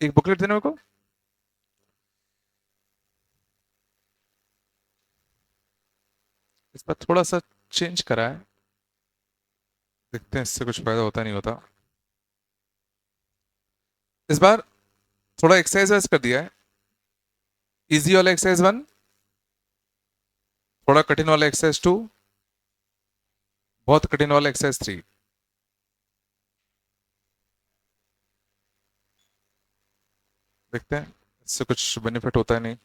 एक बुकलेट देना मेरे को। इस पर थोड़ा सा चेंज करा है, देखते हैं इससे कुछ फायदा होता नहीं होता। इस बार थोड़ा एक्सरसाइज वाइज कर दिया है। इजी वाला एक्सरसाइज 1, थोड़ा कठिन वाला एक्सरसाइज 2, बहुत कठिन वाला एक्सरसाइज 3। देखते हैं इससे कुछ बेनिफिट होता है नहीं।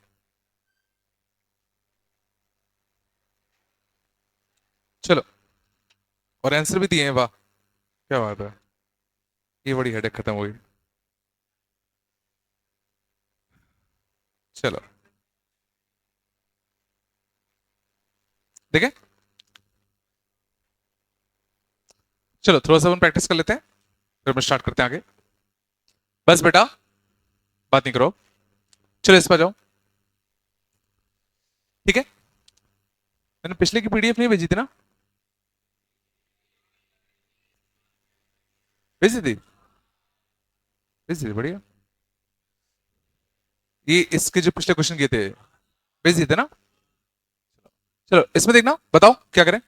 चलो, और आंसर भी दिए हैं, वाह क्या बात है। ये बड़ी हेडेक खत्म हुई। चलो देखें। चलो थोड़ा सा अपन प्रैक्टिस कर लेते हैं, फिर हम स्टार्ट करते हैं आगे। बस बेटा, बात नहीं करो। चलो इस पर जाओ। ठीक है, मैंने पिछले की पीडीएफ नहीं भेजी थी ना? भेजी थी, भेजी थी, बढ़िया। ये इसके जो पिछले क्वेश्चन किए थे, भेज दिए थे ना? चलो इसमें देखना, बताओ क्या करें।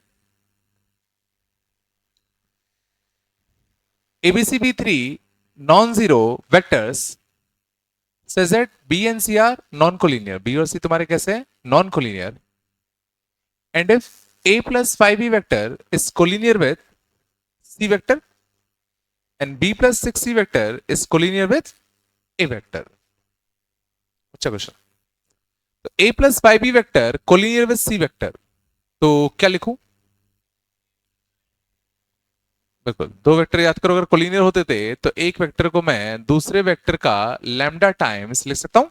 ABCB3 non-zero vectors says that B and C are non-collinear. B और C तुम्हारे कैसे हैं? Non-collinear. And if A plus 5B vector is collinear with C vector and B plus 6C vector is collinear with A vector. अच्छा question. तो A plus 5B vector collinear with C vector, तो क्या लिखूं? बिल्कुल, दो vector याद करो, अगर कोलिनियर होते थे तो एक वेक्टर को मैं दूसरे वेक्टर का लैम्डा टाइम्स लिख सकता हूं।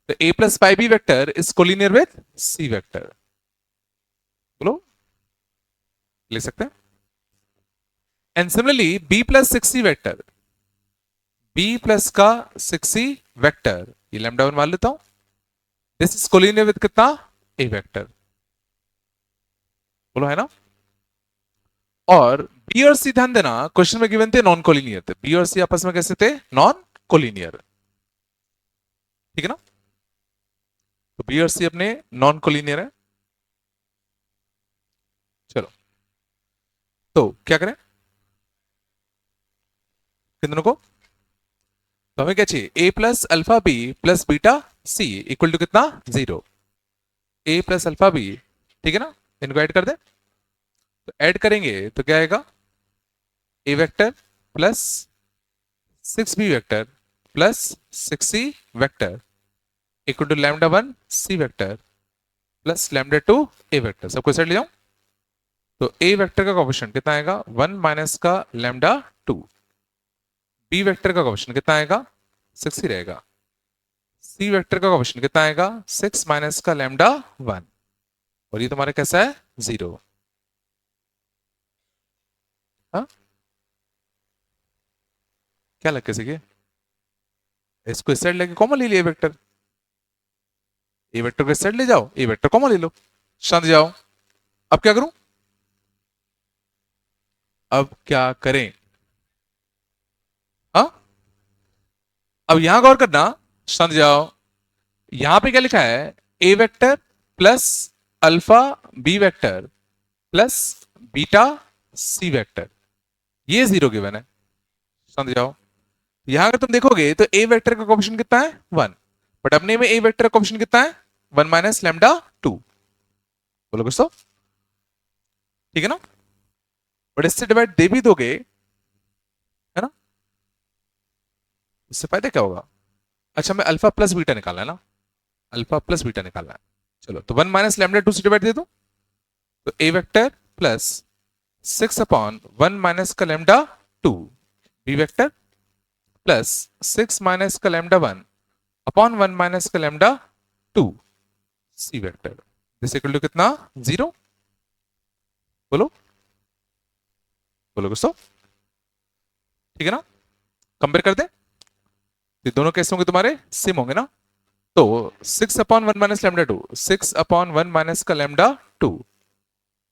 तो A plus 5B vector is collinear with C vector, बोलो, लिख सकते हैं। And similarly B plus 6C vector, B plus का 6C वेक्टर, ये लैम्डा वन मान लेता हूं, दिस इज कोलिनियर विद कितना? A वेक्टर, बोलो है ना? और बी और सी, ध्यान देना क्वेश्चन में गिवन थे नॉन कोलिनियर थे, बी और सी आपस में कैसे थे? नॉन कोलिनियर, ठीक है ना? तो बी और सी अपने नॉन कोलिनियर है। चलो, तो क्या करें किन दोनों को? तो हमें क्या चाहिए? A plus alpha B plus beta C equal to कितना? 0। ए प्लस अल्फा बी, ठीक है ना? इनको ऐड कर दे, तो ऐड करेंगे तो क्या आएगा? A vector plus 6B vector plus 6C vector equal to lambda 1 C vector plus lambda 2 A vector. सबको साइड ले जाऊं, तो ए वेक्टर का कोएफिशिएंट कितना आएगा? 1 माइनस का लैम्डा 2। बी वेक्टर का कोएफिशिएंट कितना आएगा? 6 ही रहेगा। सी वेक्टर का कोएफिशिएंट कितना आएगा? 6 माइनस का लैम्डा 1। और ये तुम्हारा कैसा है? 0। हाँ, क्या लग कैसे के? इसको इस साइड लेके कॉमन ले लिया वेक्टर, ए वेक्टर को इस साइड ले जाओ, ए वेक्टर कॉमन ले लो, शांत जाओ। अब क्या करूं? अब क्या करें? हाँ, अब यहां गौर करना, शांत जाओ। यहां पे क्या लिखा है? A vector plus alpha B vector plus beta C vector, ये 0 गिवन है, समझ जाओ। यहां अगर तुम देखोगे तो ए वेक्टर का कोएफिशिएंट कितना है? 1। बट अपने में ए वेक्टर का कोएफिशिएंट कितना है? 1 माइनस लैम्डा 2। बोलो कुछ तो, ठीक है ना? बट इससे डिवाइड दे भी दोगे, है ना? इससे फायदा क्या होगा? अच्छा, मैं अल्फा प्लस बीटा निकालना है ना, अल्फा प्लस बीटा निकालना है। चलो, तो 1 माइनस लैम्डा 2 से डिवाइड दे दो, तो a vector plus 6 upon 1 minus का lambda 2, b vector plus 6 minus का लैम्डा 1 अपॉन 1 माइनस का lambda 2 c vector, this equal to कितना? 0। बोलो, बोलो दोस्तों, ठीक है ना? कंपेयर कर दे, ये दोनों कैसे होंगे तुम्हारे? सेम होंगे ना? तो 6 upon 1 minus lambda 2, 6 upon 1 minus का लैम्डा 2,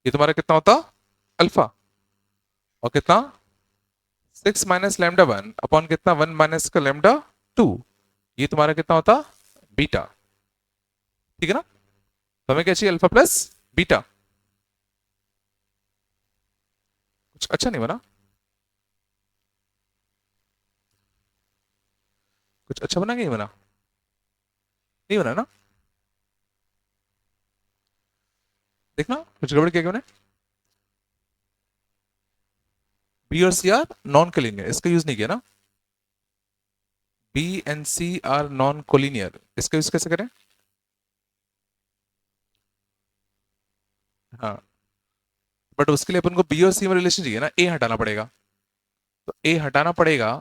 ये तुम्हारा कितना होता? अल्फा। और कितना? 6 माइनस लैम्डा 1 अपॉन कितना? 1 माइनस का लैम्डा टू, ये तुम्हारा कितना होता, बीटा। ठीक है ना, तो हमें क्या चाहिए, अल्फा प्लस बीटा। कुछ अच्छा नहीं बना, कुछ अच्छा बना कि नहीं बना, नहीं बना ना, देखना कुछ गड़बड़ क्या क्यों, बी और सी आर नॉन कोलिनियर, इसका यूज नहीं किया ना, b and c are non collinear, इसका यूज कैसे करें। हाँ, बट उसके लिए अपन को बी और सी में रिलेशन चाहिए ना, ए हटाना पड़ेगा, तो ए हटाना पड़ेगा।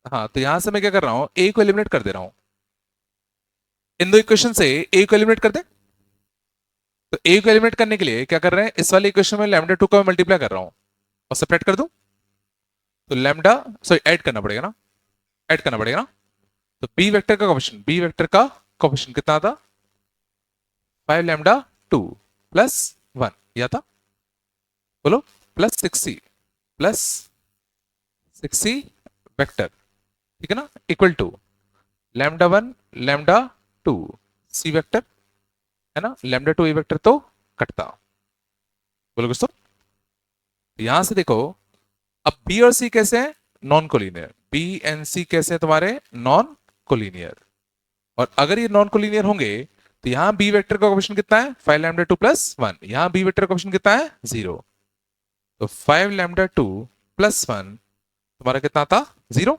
हाँ, तो यहां से मैं क्या कर रहा हूं, ए को एलिमिनेट कर दे रहा हूं, इन दो इक्वेशन से ए को एलिमिनेट कर दे। तो ए को एलिमिनेट करने के लिए क्या कर रहे हैं, इस वाले इक्वेशन में लैम्डा टू का मल्टीप्लाई कर रहा हूं और सेपरेट कर दूं, तो लैम्डा, सॉरी ऐड करना पड़ेगा ना, ऐड करना पड़ेगा ना, तो बी वेक्टर का कोफिशिएंट, बी वेक्टर का कोफिशिएंट कितना था, 5 लैम्डा 2 प्लस 1, या था, बोलो, plus 6c, plus 6c vector, ठीक है ना, equal to lambda 1 lambda 2 c vector, है ना, लैम्डा 2 ए वेक्टर तो कटता, बोलो कुछ तो। यहां से देखो, अब बी और सी कैसे हैं, नॉन कोलिनियर, बी एंड सी कैसे हैं तुम्हारे, नॉन कोलिनियर, और अगर ये नॉन कोलिनियर होंगे तो यहां बी वेक्टर का कोफिशिएंट कितना है, 5 लैम्डा 2 प्लस 1, यहां बी वेक्टर का कोफिशिएंट कितना है, 0, तो 5 लैम्डा 2 प्लस 1 तुम्हारा कितना आता, 0,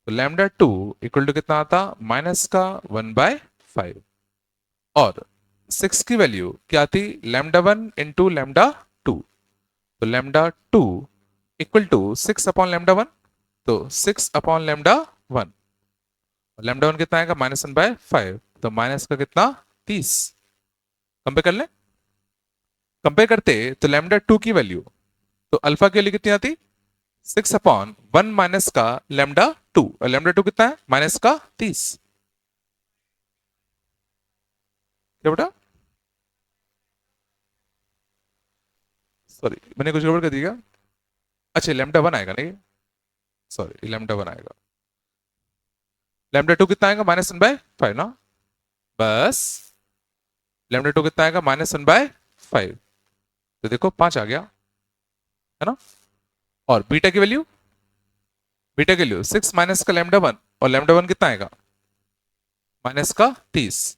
तो लैम्डा 2 इक्वल टू कितना आता, माइनस का 1/5, और 6 की वैल्यू क्या आती, लैम्डा 1 इंटू लैम्डा 2, तो lambda 2 equal to 6 upon lambda 1, तो 6 अपॉन लैम्डा 1, लैम्डा 1 कितना आएगा, -1/5, तो माइनस का कितना, 30, कंपेयर कर ले, कंपेयर करते तो लैम्डा 2 की वैल्यू, तो अल्फा की वैल्यू कितनी आती, 6/1 माइनस का लैम्डा 2, और लैम्डा 2 कितना है, माइनस का 30, क्या बेटा, सॉरी मैंने कुछ गड़बड़ कर दिया, अच्छा लैम्डा 1 आएगा नहीं, सॉरी लैम्डा 1 आएगा, लैम्डा 2 कितना आएगा, -1/5 ना, बस लैम्डा 2 कितना आएगा, -1/5, तो देखो 5 आ गया, है ना, और बीटा की वैल्यू 6 माइनस का लैम्डा 1, और लैम्डा 1 कितना आएगा, माइनस का 30,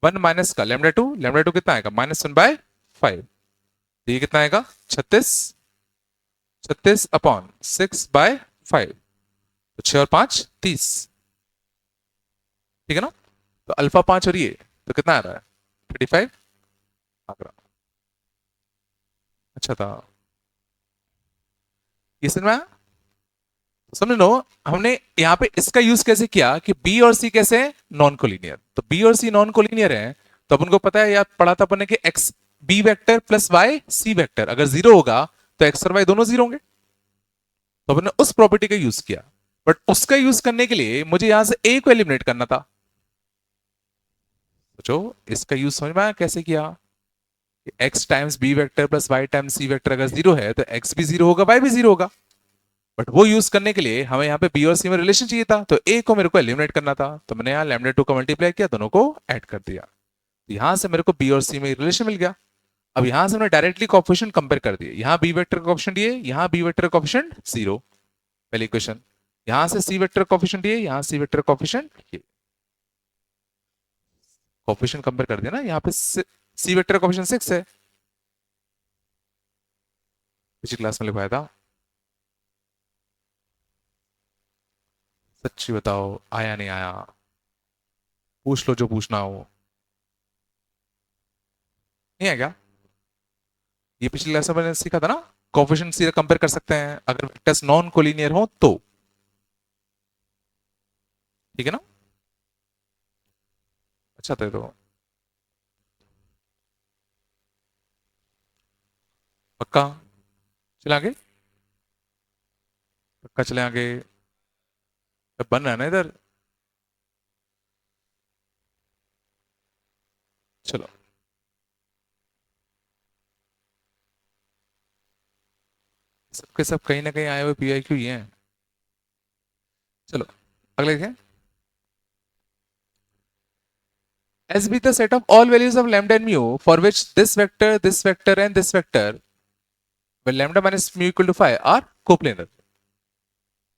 1 माइनस का लैम्डा 2 कितना आएगा, -1/5, तो ये कितना आएगा, 36, 36/6/5, तो 6 और 5 30, ठीक है ना, तो अल्फा 5 और ये, तो कितना आ रहा है, 35 आ रहा, अच्छा था, ये समझ में आया? समझ लो, हमने यहाँ पे इसका यूज कैसे किया कि बी और सी कैसे हैं, नॉन कोलिनियर, तो बी और सी नॉन कोलिनियर है, तो अपन को पता है, यार पढ़ा था अपन ने कि x b vector plus y c vector अगर 0 होगा तो एक्स और वाई दोनों 0 होंगे, तो अपन ने उस प्रॉपर्टी का यूज किया, बट उसका यूज करने के लिए मुझे यहां से ए को एलिमिनेट करना था, सोचो इसका यूज समझ में आया कैसे किया, x times b vector plus y times c vector अगर 0 है तो एक्स भी 0 होगा, वाई भी 0 होगा, बट वो यूज करने के लिए हमें यहाँ पे बी और सी में रिलेशन चाहिए था, तो ए को मेरे को एलिमिनेट करना था, तो मैंने यहाँ लैम्डा 2 का मल्टीप्लाई किया, दोनों को ऐड कर दिया, यहां से मेरे को बी और सी में रिलेशन मिल गया। अब यहां से हमने डायरेक्टली कोएफिशिएंट कंपेयर कर दिए, यहाँ बी वेक्टर का कोएफिशिएंट ये, यहाँ बी वेक्टर का कोएफिशिएंट 0, पहली इक्वेशन, यहां से सी वेक्टर कोएफिशिएंट ये, यहाँ सी वेक्टर कोएफिशिएंट ये, कोएफिशिएंट कंपेयर कर दिया ना, यहाँ पे सी वेक्टर कोएफिशिएंट 6 है, पिछली क्लास में लिखवाया था, सच्ची बताओ आया नहीं आया, पूछ लो जो पूछना हो, नहीं है क्या, ये पिछली क्लास में मैंने सीखा था ना, कोएफिशिएंट सीधे कंपेयर कर सकते हैं अगर वेक्टर्स नॉन कोलिनियर हो तो, ठीक है ना, अच्छा तो पक्का, चले आगे, पक्का चले आगे, अब बन रहा है ना इधर, चलो, सबके सब कहीं ना कहीं आए हुए पीआईक्यू ही हैं, चलो अगले देखें। S be the set of all values of lambda and mu for which this vector and this vector when lambda minus mu equal to 5 are coplanar.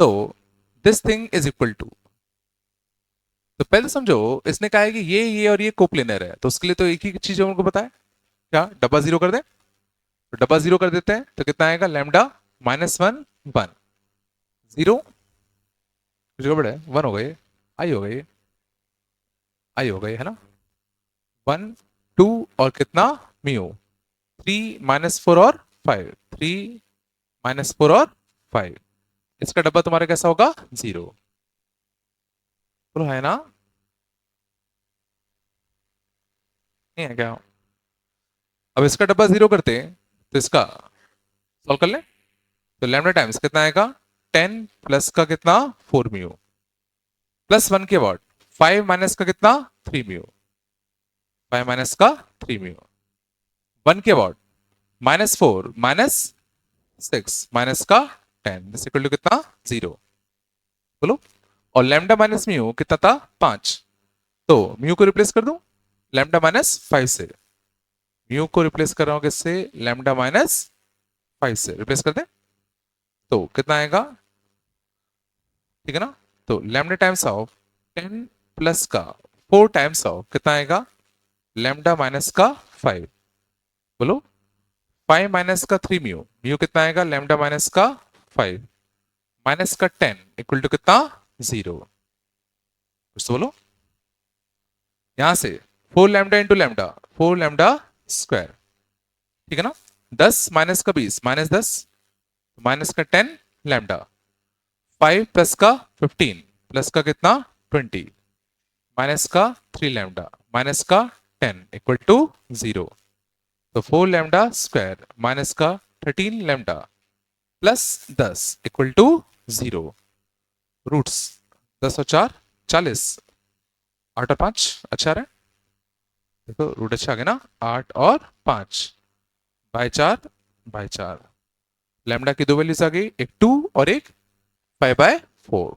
तो this thing is equal to, तो पहले तो समझो इसने कहा है कि ये और ये कोप्लेनर है, तो उसके लिए तो एक ही चीज हमको पता है, क्या डब्बा जीरो कर दें, तो डब्बा जीरो कर देते हैं तो कितना आएगा, लैम्डा -1 1 0 जीरो बड़े 1 हो गए, आई हो गई, आई हो गई है ना, 1 2 और कितना म्यू 3 -4 और 5 3 -4 और 5, इसका डब्बा तुम्हारा कैसा होगा, 0, बोलो है ना, नहीं है क्या। अब इसका डब्बा 0 करते हैं तो इसका सॉल्व कर ले, तो लैम्डा टाइम्स कितना आएगा, 10 प्लस का कितना 4 म्यू प्लस 1 के बाद 5 माइनस का कितना 3 म्यू, 5 माइनस का 3 म्यू 1 के बाद -4 -6 माइनस का 10 दिस इक्वल टू कितना 0, बोलो। और लैम्डा माइनस म्यू कितना था 5, तो म्यू को रिप्लेस कर दूं लैम्डा -5 से, म्यू को रिप्लेस कर रहा हूं किससे, लैम्डा -5 से रिप्लेस कर दे, तो कितना आएगा, ठीक है ना, तो लैम्डा टाइम्स ऑफ 10 प्लस का 4 टाइम्स ऑफ कितना आएगा, लैम्डा माइनस का 5, बोलो 5 माइनस का 3 म्यू, म्यू कितना आएगा, लैम्डा माइनस का 5 माइनस का 10 इक्वल टू कितना 0, कुछ तो बोलो। यहां से 4 lambda into lambda 4 lambda square, ठीक है ना, 10 माइनस का 20 -10 माइनस का 10 लैम्डा 5 प्लस का 15 प्लस का कितना 20 माइनस का 3 लैम्डा माइनस का 10 इक्वल टू 0, तो 4 लैम्डा स्क्वायर माइनस का 13 lambda plus 10 equal to 0, roots 10 और 4 40, 8 और 5 अच्छा रहा है, देखो रूट अच्छा आ गया ना, 8 और 5 बाय 4 बाय 4, लैम्डा की दो वैल्यूज आ गई, एक 2 और एक 5/4,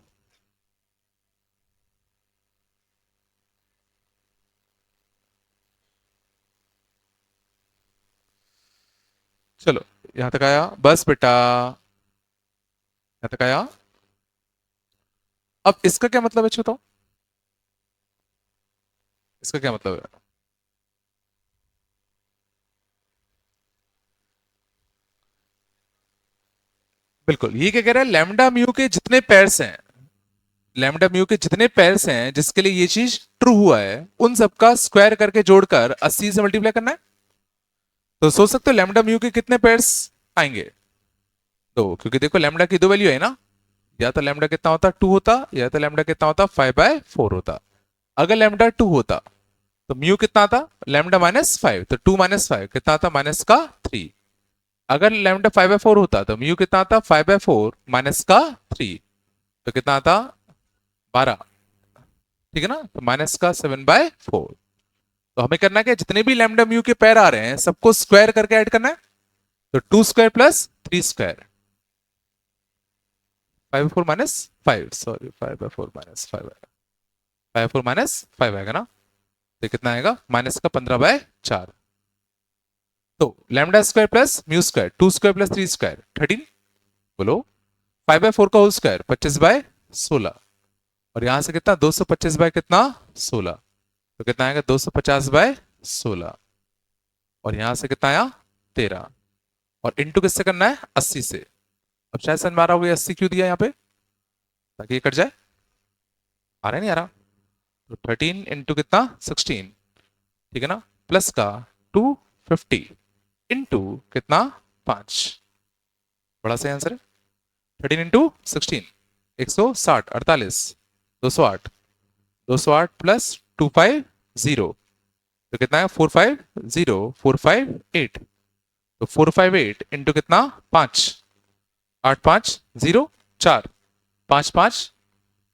चलो यहां तक आया, बस बेटा यहां तक आया। अब इसका क्या मतलब है बताओ, इसका क्या मतलब है, बिल्कुल ये क्या कह रहा है, लैम्डा म्यू के जितने पेयर्स हैं, लैम्डा म्यू के जितने पेयर्स हैं जिसके लिए ये चीज ट्रू हुआ है, उन सबका स्क्वायर करके जोड़कर 80 से मल्टीप्लाई करना है, तो सोच सकते हो लैम्डा म्यू के कितने पेयर्स आएंगे, तो क्योंकि देखो लैम्डा की दो वैल्यू है ना, या तो लैम्डा कितना होता 2 होता, या तो लैम्डा कितना होता 5/4 होता, अगर लैम्डा 2 होता तो म्यू कितना आता, लैम्डा -5, तो 2 -5 कितना आता, माइनस का 3, अगर लैम्डा 5/4 होता तो म्यू कितना आता 5/4 माइनस का 3, तो कितना आता 12, ठीक है ना, तो माइनस का 7/4, तो हमें करना क्या, जितने भी लैम्डा म्यू के पैर आ रहे हैं सबको स्क्वायर करके ऐड करना है, तो 2 square plus 3 square 5/4 minus 5, sorry 5/4 minus 5, 5/4 minus 5 आएगा ना, तो कितना आएगा माइनस का 15/4, तो lambda square plus mu square 2 square plus 3 square 13, बोलो 5/4 का होल स्क्वायर 25/16, और यहां से कितना 225 बाय कितना 16, तो कितना आएगा 250/16, और यहां से कितना आया 13, और इंटू किससे करना है 80 से, अब शायद समझ में आ रहा होगा 80 क्यों दिया यहाँ पे, ताकि ये कट जाए, आ रहा है नहीं आ रहा, तो 13 इंटू कितना 16, ठीक है ना, प्लस का 250 इंटू कितना 5, बड़ा सही आंसर है, 13 इंटू 16 160 48 208 208 प्लस 250, तो कितना है 450 458, तो 458 इंटू कितना 5 8 5 0 4 5 5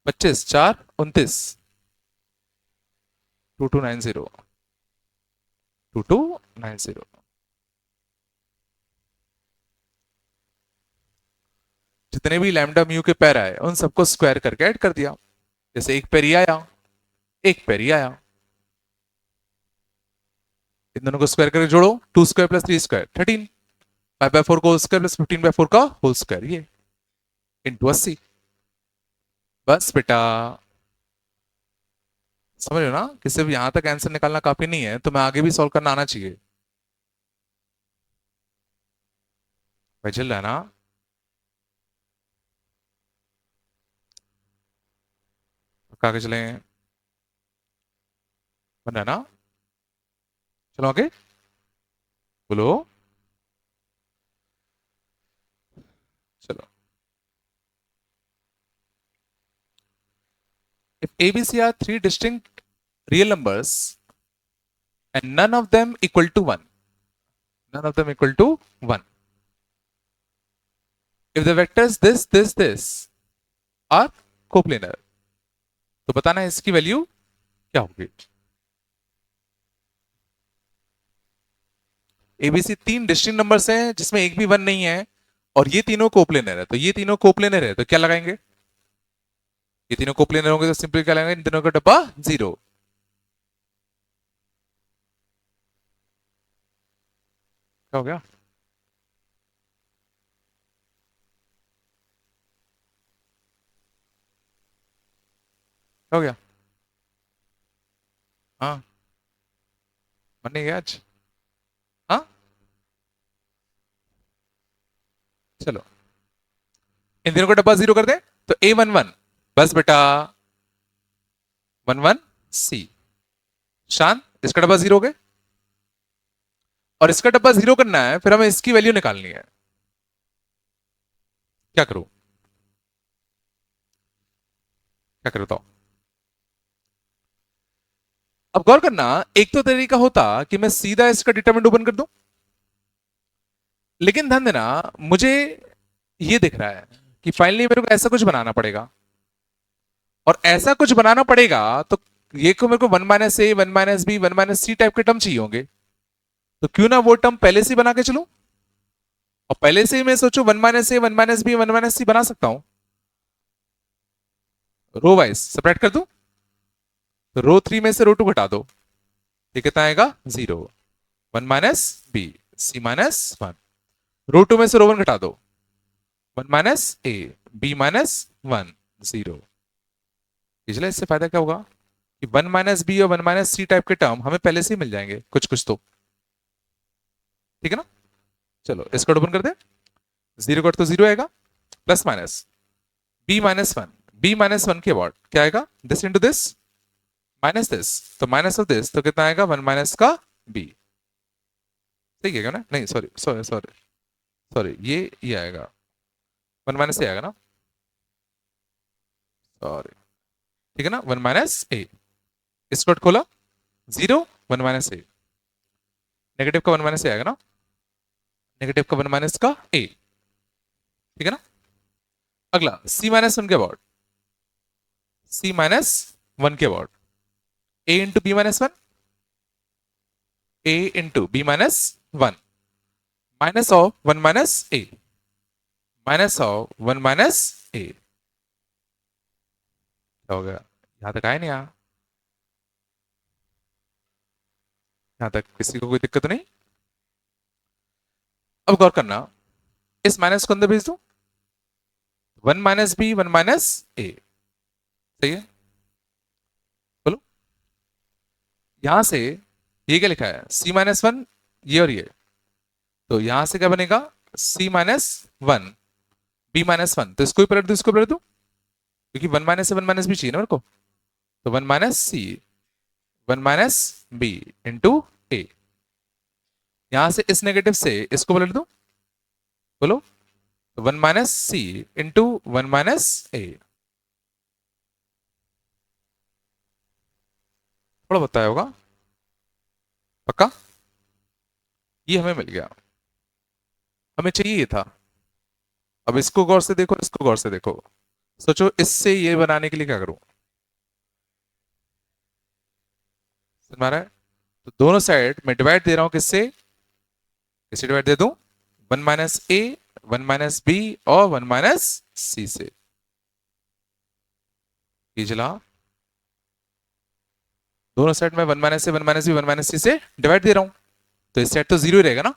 25 4 29 2290 2290, जितने भी लैम्डा म्यू के पैर आए उन सबको स्क्वायर करके ऐड कर दिया। जैसे एक पैर ये आया, एक पैर ये आया, इन दोनों को स्क्वायर करके जोड़ो, 2 स्क्वायर प्लस 3 स्क्वायर 13, 5/4 का होल स्क्वायर प्लस 15/4 का होल स्क्वायर, ये इंटू 80। बस बेटा, समझ लो ना कि सिर्फ यहां तक आंसर निकालना काफी नहीं है, तो मैं आगे भी सॉल्व करना आना चाहिए। भाई चल रहा है ना? पक्का आगे चले, बन रहा है ना? चलो आगे बोलो। चलो, if ABC are three distinct real numbers and none of them equal to 1, none of them equal to 1, if the vectors this are coplanar, तो बताना है इसकी वैल्यू क्या होगी। एबीसी तीन डिस्टिंक्ट नंबर्स हैं जिसमें एक भी 1 नहीं है, और ये तीनों कोप्लेनर है, तो ये तीनों कोप्लेनर है, तो क्या लगाएंगे? ये तीनों कोप्लेनर होंगे तो सिंपली क्या लगाएंगे? इन तीनों का डब्बा 0। क्या हो गया? क्या हो गया? हाँ, मन नहीं गया आज? हाँ, चलो इन तीनों का डब्बा 0 कर दे, तो A11, बस बेटा 11C, शांत, इसका डब्बा 0 हो गए, और इसका डब्बा 0 करना है, फिर हमें इसकी वैल्यू निकालनी है। क्या करूं? क्या करूं बताओ? अब गौर करना, एक तो तरीका होता कि मैं सीधा इसका डिटरमिनेंट ओपन कर दूं, लेकिन ध्यान देना मुझे ये दिख रहा है कि फाइनली मेरे को ऐसा कुछ बनाना पड़ेगा, और ऐसा कुछ बनाना पड़ेगा तो ये को मेरे को 1 - A 1 - B 1 - C टाइप के टर्म चाहिए होंगे, तो क्यों ना वो टर्म पहले से बना के चलूं, और पहले से ही मैं सोचू 1 - A 1 - B 1 - C बना सकता हूं, रो वाइज सेपरेट कर दूं, तो रो 3 में से रो 2 घटा दो, ये कितना आएगा? 0, 1 - B C -1, रो 2 में से रो 1 घटा दो, 1 - A B -1 0। इसलिए इससे फायदा क्या होगा कि 1 - B और 1 - C टाइप के टर्म हमें पहले से ही मिल जाएंगे कुछ कुछ तो, ठीक है ना? चलो इसको ओपन कर दे, 0 कट तो 0 आएगा, प्लस माइनस B -1, B -1 के बाद क्या आएगा? This into this minus this, तो माइनस ऑफ दिस, तो कितना आएगा? 1 माइनस का B, ठीक है ना? नहीं सॉरी सॉरी सॉरी सॉरी, ये आएगा 1 माइनस ए आएगा ना, सॉरी, ठीक है ना? 1 - A, इसको खोला, 0 1 - A, नेगेटिव का 1 - A आएगा ना, नेगेटिव का 1 का A, ठीक है ना? अगला C -1 के बाद, C -1 के बाद A into B -1, A into B -1, minus of 1 - A, minus of 1 - A, क्या हो गया? यहां तक आए नहीं? यहां तक किसी को कोई दिक्कत तो नहीं? अब गौर करना, इस माइनस को अंदर भेज दो, 1 - B 1 - A, सही है? बोलो, यहां से ये क्या लिखा है? C -1, ये और ये, तो यहां से क्या बनेगा? C -1 B -1, तो इसको भी पलट दो, इसको पलट दो, क्योंकि 1 से 1 भी चाहिए ना मेरे को, तो 1 - C 1 - B इंटू A, यहां से इस नेगेटिव से इसको पलट दो, बोलो, 1 - C इंटू 1 - A, थोड़ा बताया होगा, पक्का? ये हमें मिल गया, हमें चाहिए ये था। अब इसको गौर से देखो, इसको गौर से देखो, सोचो इससे ये बनाने के लिए क्या करूं? समझ में आ रहा है? तो दोनों साइड मैं डिवाइड दे रहा हूं, किससे? किससे डिवाइड दे दूं? 1 - A 1 - B और 1 - सी से। ये चला दोनों साइड में 1 माइनस ए 1 माइनस बी 1 माइनस सी से डिवाइड दे रहा हूं, तो इस साइड तो जीरो ही रहेगा ना।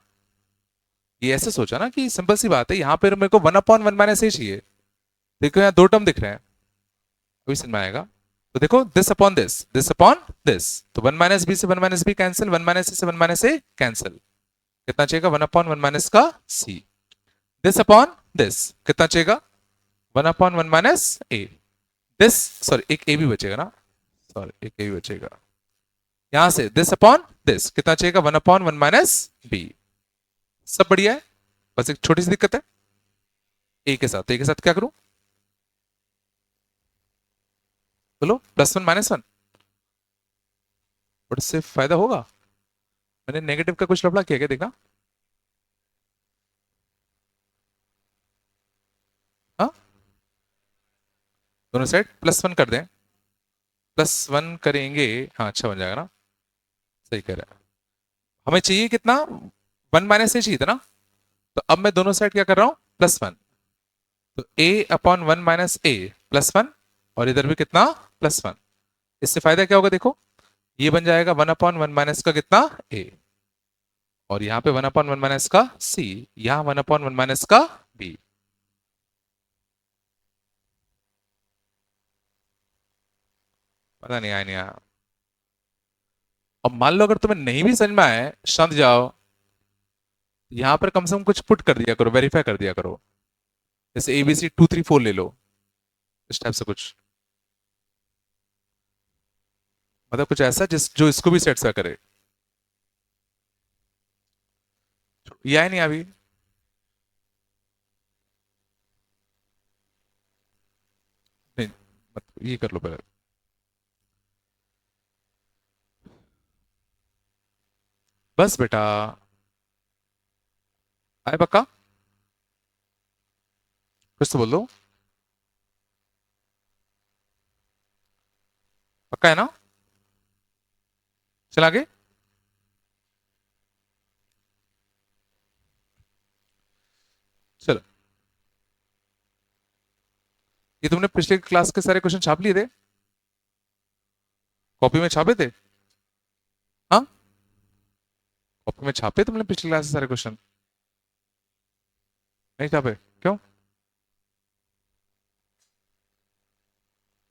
ये ऐसे सोचा ना कि सिंपल सी बात है, यहां पर मेरे को 1/1 माइनस ए चाहिए। देखो यहाँ दो टर्म दिख रहे हैं, अभी समझ में आएगा। तो देखो दिस अपॉन दिस, तो 1 माइनस बी से 1 माइनस बी कैंसिल, 1 माइनस सी से 1 माइनस ए कैंसिल, कितना चाहिएगा 1/1 माइनस का सी। दिस अपॉन दिस कितना चाहिएगा 1/1 माइनस ए। दिस सॉरी एक ए भी बचेगा ना, सॉरी एक ए भी बचेगा। यहां से दिस अपॉन दिस कितना चाहिएगा 1/1 माइनस बी। सब बढ़िया है, बस एक छोटी सी दिक्कत है ए के साथ। ए के साथ क्या करूं, बोलो +1 -1, और इससे फायदा होगा। मैंने नेगेटिव का कुछ लफड़ा किया क्या, देखना। हाँ दोनों साइड +1 कर दें, +1 करेंगे, हाँ अच्छा बन जाएगा ना, सही कह रहा है। हमें चाहिए कितना 1 माइनस ए चाहिए था ना, तो अब मैं दोनों साइड क्या कर रहा हूं +1, तो a/1 माइनस ए +1, और इधर भी कितना +1। इससे फायदा क्या होगा देखो, ये बन जाएगा 1/1 माइनस का कितना a, और यहाँ पे 1/1 माइनस का c, यहाँ 1/1 माइनस का b। पता नहीं आया नहीं आया। अब मान लो अगर तुम्हें नहीं भी समझ में आए, शांत जाओ, यहां पर कम से कम कुछ पुट कर दिया करो, वेरीफाई कर दिया करो, जैसे ABC 2 3 4 ले लो, इस टाइप से कुछ, मतलब कुछ ऐसा जिस जो इसको भी सेट सा करे। ये आया नहीं अभी, नहीं ये कर लो पहले। बस बेटा, आए पक्का, कुछ तो बोल दो, पक्का है ना। चल आगे, चलो। ये तुमने पिछले क्लास के सारे क्वेश्चन छाप लिए थे, कॉपी में छापे थे। हाँ कॉपी में छापे तुमने पिछले क्लास के सारे क्वेश्चन, नहीं छापे क्यों।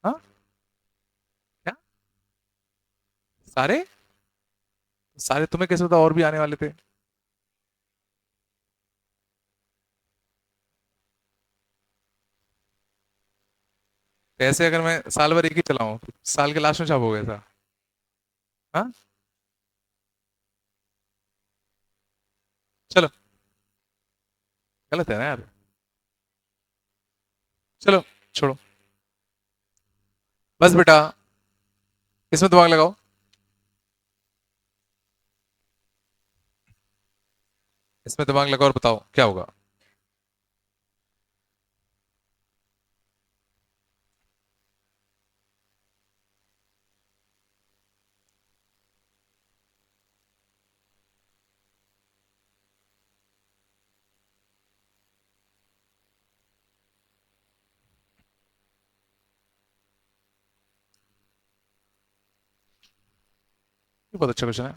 हाँ क्या, सारे, सारे तुम्हें कैसे पता और भी आने वाले थे। तो ऐसे अगर मैं साल भर एक ही चलाऊं, साल के लास्ट में छाप हो गया था। हाँ चलो, गलत है ना यार, चलो छोड़ो। बस बेटा, इसमें दिमाग लगाओ। इसमें दिमाग लगाओ और बताओ क्या होगा। ये बहुत अच्छा क्वेश्चन है।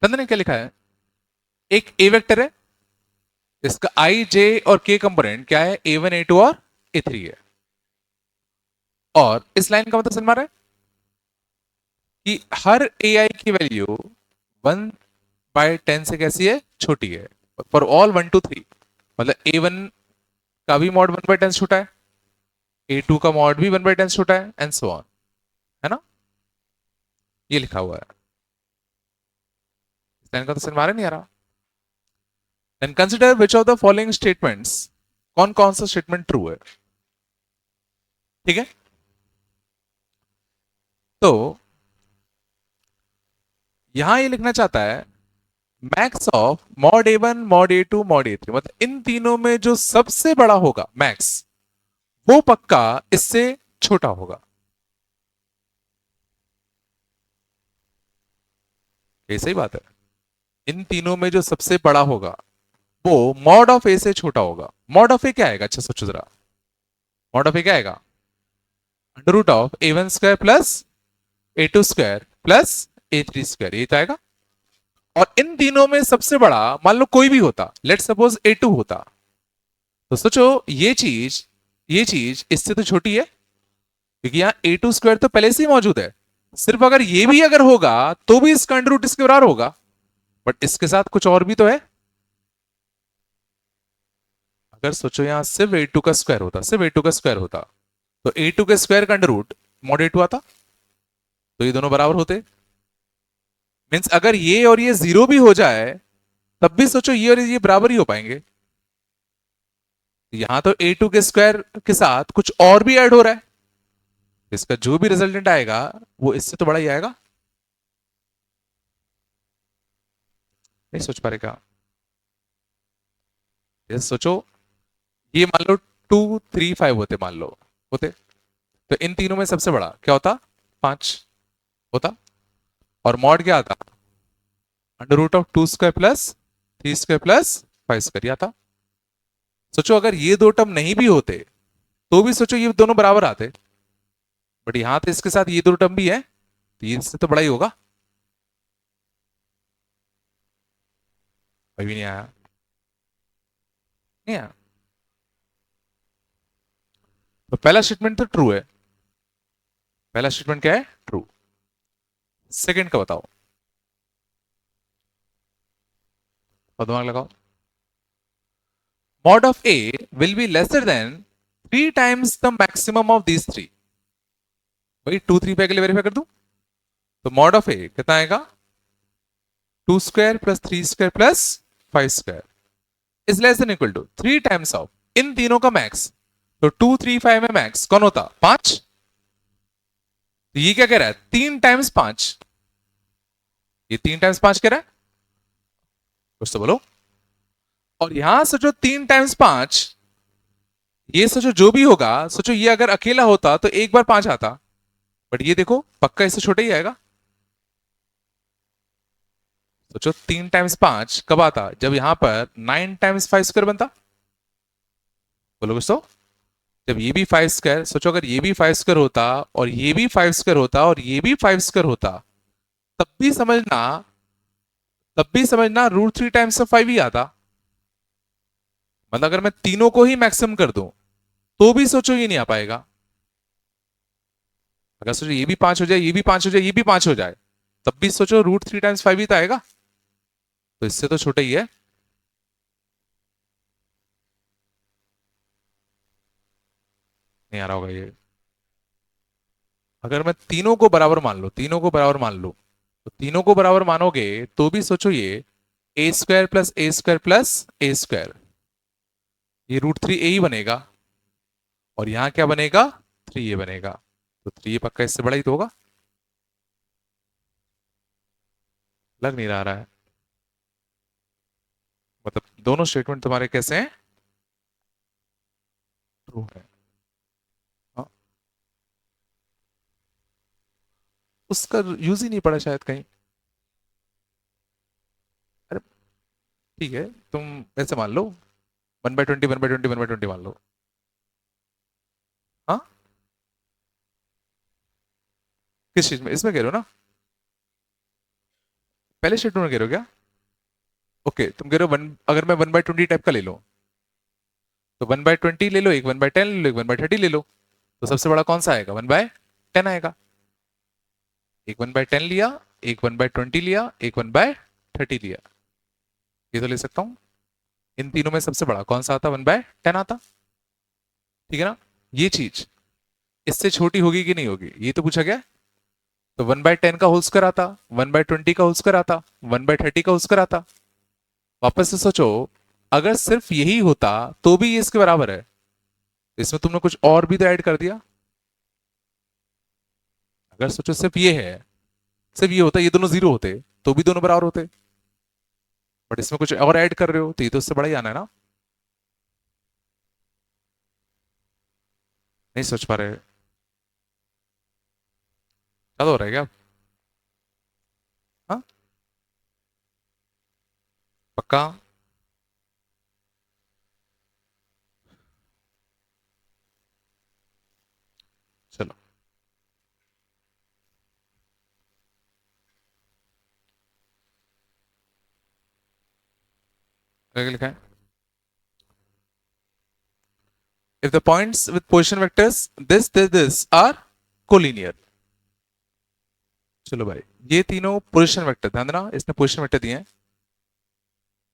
नंदन ने क्या लिखा है, एक ए वेक्टर है, इसका आई जे और के कंपोनेंट क्या है A1 A2 और A3 है, और इस लाइन का मतलब समझ में आ रहा है कि हर ए आई की वैल्यू 1/10 से कैसी है, छोटी है, फॉर ऑल 1 to 3। मतलब A1 का भी मॉड 1/10 छोटा है, A2 का मॉड भी 1/10 छोटा है, एंड सो ऑन, है ना। ये लिखा हुआ है, इस लाइन का तो समझ में आ रहा नहीं आ रहा। Then consider which of the following statements, कौन कौन सा स्टेटमेंट ट्रू है, ठीक है। तो यहां ये लिखना चाहता है max of mod A1 mod A2 mod A3, मतलब इन तीनों में जो सबसे बड़ा होगा मैक्स, वो पक्का इससे छोटा होगा। ये सही बात है, इन तीनों में जो सबसे बड़ा होगा वो मॉड ऑफ ए से छोटा होगा। मॉड ऑफ ए क्या आएगा, अच्छा सोचो जरा। मॉड ऑफ ए क्या आएगा, under root of a1 square plus a2 square plus a3 square, ये तो आएगा। और इन तीनों में सबसे बड़ा मान लो कोई भी होता, लेट सपोज a2 होता, तो सोचो ये चीज इससे तो छोटी है, क्योंकि यहाँ a2 स्क्वायर तो पहले से ही मौजूद है। सिर्फ अगर ये भी अगर होगा तो भी इसका अंडर रूट इसके बराबर होगा, बट इसके साथ कुछ और भी तो है। अगर सोचो यहां सिर्फ a2 का स्क्वायर होता, सिर्फ a2 का स्क्वायर होता, तो a2 के स्क्वायर का अंडर रूट मॉड a2 आता, तो ये दोनों बराबर होते। मीन्स अगर ये और ये जीरो भी हो जाए तब भी सोचो ये और ये बराबर ही हो पाएंगे। यहां तो a2 के स्क्वायर के साथ कुछ और भी ऐड हो रहा है, इसका जो भी रिजल्टेंट आएगा वो इससे तो बड़ा ही आएगा। नहीं सोच पा रहे क्या, जैसे सोचो ये मान लो 2 3 5 होते, मान लो होते, तो इन तीनों में सबसे बड़ा क्या होता, 5 होता। और मॉड क्या आता, under root of 2 square plus 3 square plus 5 square, ये आता। सोचो अगर ये दो टर्म नहीं भी होते तो भी सोचो ये दोनों बराबर आते, बट यहां तो इसके साथ ये दो टर्म भी है, तो ये इससे तो बड़ा ही होगा। अभी नहीं आया, नहीं आया। तो पहला स्टेटमेंट तो ट्रू है, पहला स्टेटमेंट क्या है, ट्रू। सेकंड का बताओ, और दिमाग लगाओ। Mod of A will be lesser than 3 times the maximum of these three। भाई 2 3 5 के लिए वेरीफाई कर दूं, तो मॉड ऑफ ए कितना आएगा, 2 square plus 3 square plus 5 square is less than equal to 3 times of इन तीनों का मैक्स। तो 2 3 5 में मैक्स कौन होता, 5। तो ये क्या कह रहा है, 3 टाइम्स 5, ये 3 टाइम्स 5 कह रहा है, कुछ तो बोलो। और यहां सोचो 3 टाइम्स 5, ये सोचो जो भी होगा, सोचो ये अगर अकेला होता तो एक बार 5 आता, बट ये देखो पक्का इससे छोटा ही आएगा। सोचो 3 टाइम्स 5 कब आता, जब यहां पर 9 टाइम्स 5 स्क्वायर बनता, बोलो कुछ तो। जब ये भी 5 स्क्वायर, सोचो अगर ये भी 5 स्क्वायर होता और ये भी 5 स्क्वायर होता और ये भी 5 स्क्वायर होता, तब भी समझना, तब भी समझना √3 टाइम्स 5 ही आता। मतलब अगर मैं तीनों को ही मैक्सिमम कर दूं तो भी सोचो ये नहीं आ पाएगा। अगर सोचो ये भी 5 हो जाए, ये भी 5 हो जाए, ये भी 5 हो जाए, तब भी सोचो √3 टाइम्स 5 ही तो आएगा, तो इससे तो छोटा ही है। नहीं आ रहा होगा ये। अगर मैं तीनों को बराबर मान लो, तीनों को बराबर मान लो, तो तीनों को बराबर मानोगे तो भी सोचो ये a² plus a² plus a², ये √3a ही बनेगा, और यहां क्या बनेगा, 3a बनेगा, तो 3a पक्का इससे बड़ा ही तो होगा। लग नहीं रहा है, मतलब दोनों स्टेटमेंट तुम्हारे कैसे हैं, ट्रू है। हाँ, उसका यूज ही नहीं पड़ा शायद कहीं। अरे ठीक है, तुम ऐसे मान लो 1/20 1/20 1/20 मान लो। हाँ, किस चीज में, इसमें कह रहे हो ना, पहले स्टेटमेंट में कह रहे हो क्या, ओके तुम कह रहे हो वन, अगर मैं 1/20 टाइप का ले लूं, तो 1/20 ले लो, एक 1/10 ले लो, एक 1/30 ले लो, तो सबसे बड़ा कौन सा आएगा, 1/10 आएगा। एक 1/10 लिया, एक 1/20 लिया, एक 1/30 लिया, ये तो ले सकता हूं। इन तीनों में सबसे बड़ा कौन सा आता, 1/10 आता, ठीक है ना। ये चीज इससे छोटी होगी कि नहीं होगी, ये तो पूछा गया। तो 1/10 का होल स्क्वायर आता, 1/20 का होल स्क्वायर आता, 1/30 का होल स्क्वायर आता। वापस से सोचो, अगर सिर्फ यही होता तो भी ये इसके बराबर है, इसमें तुमने कुछ और भी तो ऐड कर दिया। अगर सोचो सिर्फ ये है, सिर्फ ये होता, ये दोनों जीरो होते तो भी दोनों बराबर होते, बट इसमें कुछ और ऐड कर रहे हो तो ये तो उससे बड़ा ही आना है ना। नहीं सोच पा रहे, क्या हो रहा है क्या, हाँ। पक्का? चलो आगे लिखा है, if the points with position vectors this are collinear। चलो भाई, ये तीनों पोजीशन वेक्टर, ध्यान देना इसने पोजीशन वेक्टर दिए हैं,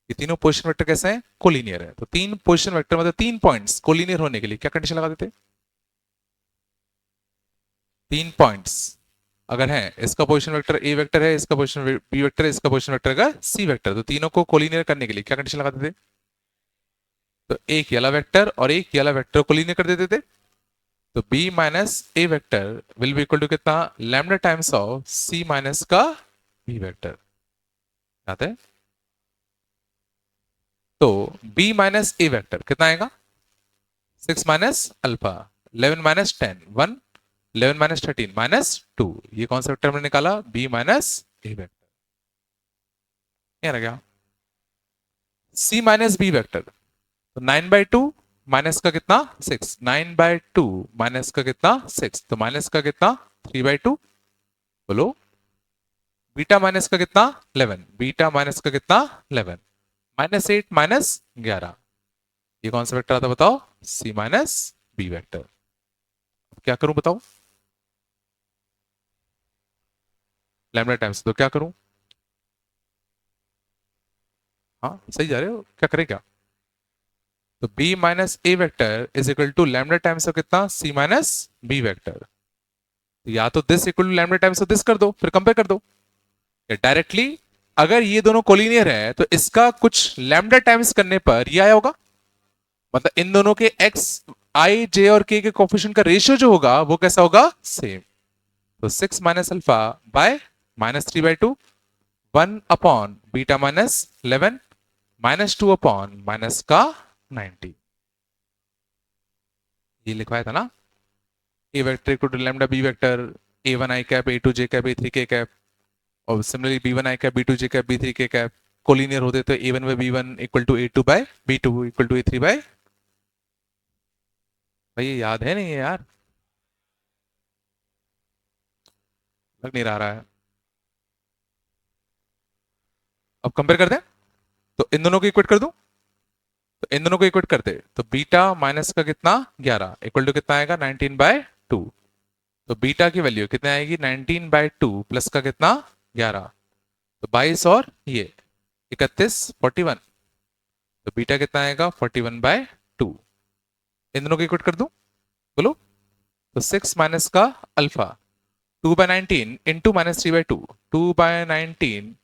ये तीनों पोजीशन वेक्टर कैसे हैं? कोलिनियर है। तो तीन पोजीशन वेक्टर मतलब तीन पॉइंट्स कोलिनियर होने के लिए क्या कंडीशन लगा देते? तीन पॉइंट्स अगर है, इसका पोजीशन वेक्टर ए वेक्टर है, इसका पोजीशन बी वेक्टर है, इसका पोजीशन वेक्टर है सी वेक्टर, तो तीनों को कोलिनियर करने के लिए क्या कंडीशन लगा देते? तो एक ये वाला वेक्टर और एक ये वाला वेक्टर कोलिनियर कर देते थे। तो b minus A vector will be equal to कितना? Lambda times of c minus का b वेक्टर आते हैं। तो b माइनस ए वेक्टर कितना आएगा? 6 minus alpha, 11 minus 10 1, 11 minus 13 minus 2, ये कौन सा वेक्टर हमने निकाला? b माइनस ए वेक्टर। क्या रह गया? c माइनस b वेक्टर, तो 9/2 माइनस का कितना? 6, 9/2 माइनस का कितना? 6, तो माइनस का कितना? 3/2। बोलो बीटा माइनस का कितना? 11, बीटा माइनस का कितना? 11, -8 -11, ये कौन सा वेक्टर आता बताओ? c minus b vector. क्या करूं बताओ? लैम्डा टाइम्स, तो क्या करूं? हाँ सही जा रहे हो, क्या करें क्या? तो b minus A vector is equal to lambda times of कितना? c minus b vector. तो या तो this equal to lambda times of this कर दो, फिर कंपेयर कर दो, या डायरेक्टली अगर ये दोनों कोलिनियर है तो इसका कुछ लैम्डा टाइम्स करने पर ये आया होगा, मतलब इन दोनों के x i j और k के कोफिशिएंट का रेशियो जो होगा वो कैसा होगा? सेम। तो 6 minus alpha by -3/2, 1 upon beta minus 11 -2 upon minus का 90, ये लिखवाया था ना? A vector equal to lambda B vector a1 i cap a2 j cap a3 k cap, और similarly b1 i cap b2 j cap b3 k cap collinear होते तो a1 by b1 equal to a2 bye b2 equal to a3 by, भाई ये याद है नहीं है यार? लग नहीं रहा है। अब कंपेयर कर दें, तो इन दोनों को इक्वेट कर दूं, तो इन दोनों को इक्वेट करते तो बीटा माइनस का कितना? 11 इक्वल टू कितना आएगा? 19/2। तो बीटा की वैल्यू कितनी आएगी? 19/2 प्लस का कितना? 11, तो 22 और ये 31 41, तो बीटा कितना आएगा? 41/2। इन दोनों को इक्वेट कर दूं, बोलो। तो 6 माइनस का अल्फा 2/19 इंटू -3/2, 2/19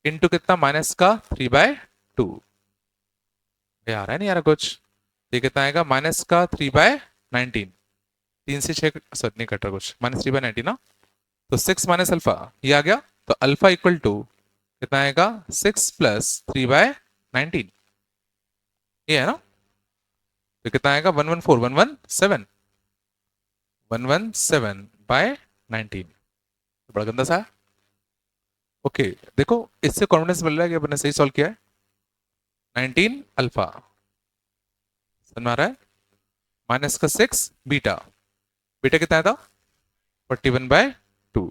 इंटू कितना? माइनस का 3/2, ये आ रहा है नहीं यार कुछ? ये कितना आएगा? माइनस का 3/19, 3 से 6 सर नहीं कट रहा कुछ, -3/19 ना। तो 6 माइनस अल्फा ये आ गया, तो अल्फा इक्वल टू कितना आएगा? 6 प्लस 3/19, ये है ना? तो कितना आएगा? 114 117/19, बड़ा गंदा सा है। ओके देखो, इससे कॉन्फिडेंस मिल रहा है कि अपने सही सॉल्व किया है। 19 अल्फा समझ में आ रहा है, माइनस का 6 बीटा, बीटा कितना था? 41/2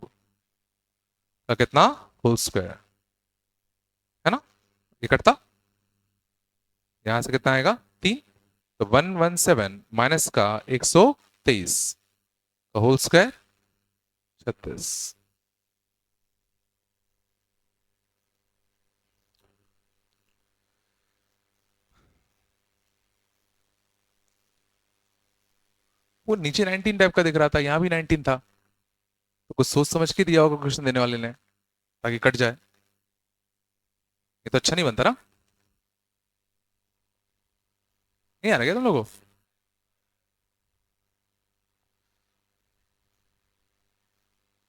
का कितना? होल स्क्वायर, है ना? ये कटता, यहां से कितना आएगा? 3, तो 117 माइनस का 123 का होल स्क्वायर 36। वो नीचे 19 टाइप का दिख रहा था, यहां भी 19 था, तो कुछ सोच समझ के दिया होगा क्वेश्चन देने वाले ने, ताकि कट जाए। ये तो अच्छा नहीं बनता ना? नहीं आ रहा क्या तुम लोगों को?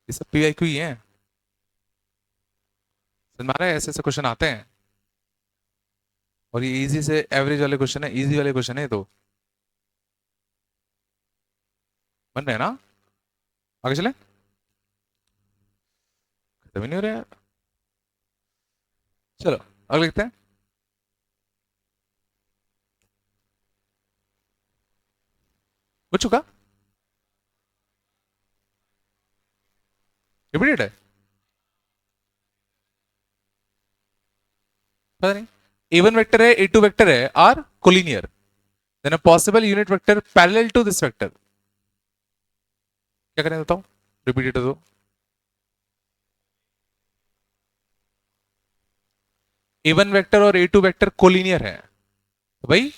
ये सब पीआईक्यू ही है, समझ में आ रहा है? ऐसे ऐसे क्वेश्चन आते हैं, और ये इजी से एवरेज वाले क्वेश्चन है, इजी वाले क्वेश्चन है ये तो। बन रहे हैं ना? आगे चले, खत्म ही नहीं हो रहा यार। चलो अगले लिखते हैं। हो चुका, रिपीटेड है, पता नहीं। A1 वेक्टर है, A2 वेक्टर है, are collinear, then a possible unit vector parallel to this vector, क्या करें बताओ, रिपीटेड दो। A1 वेक्टर और A2 वेक्टर कोलिनियर है, तो भाई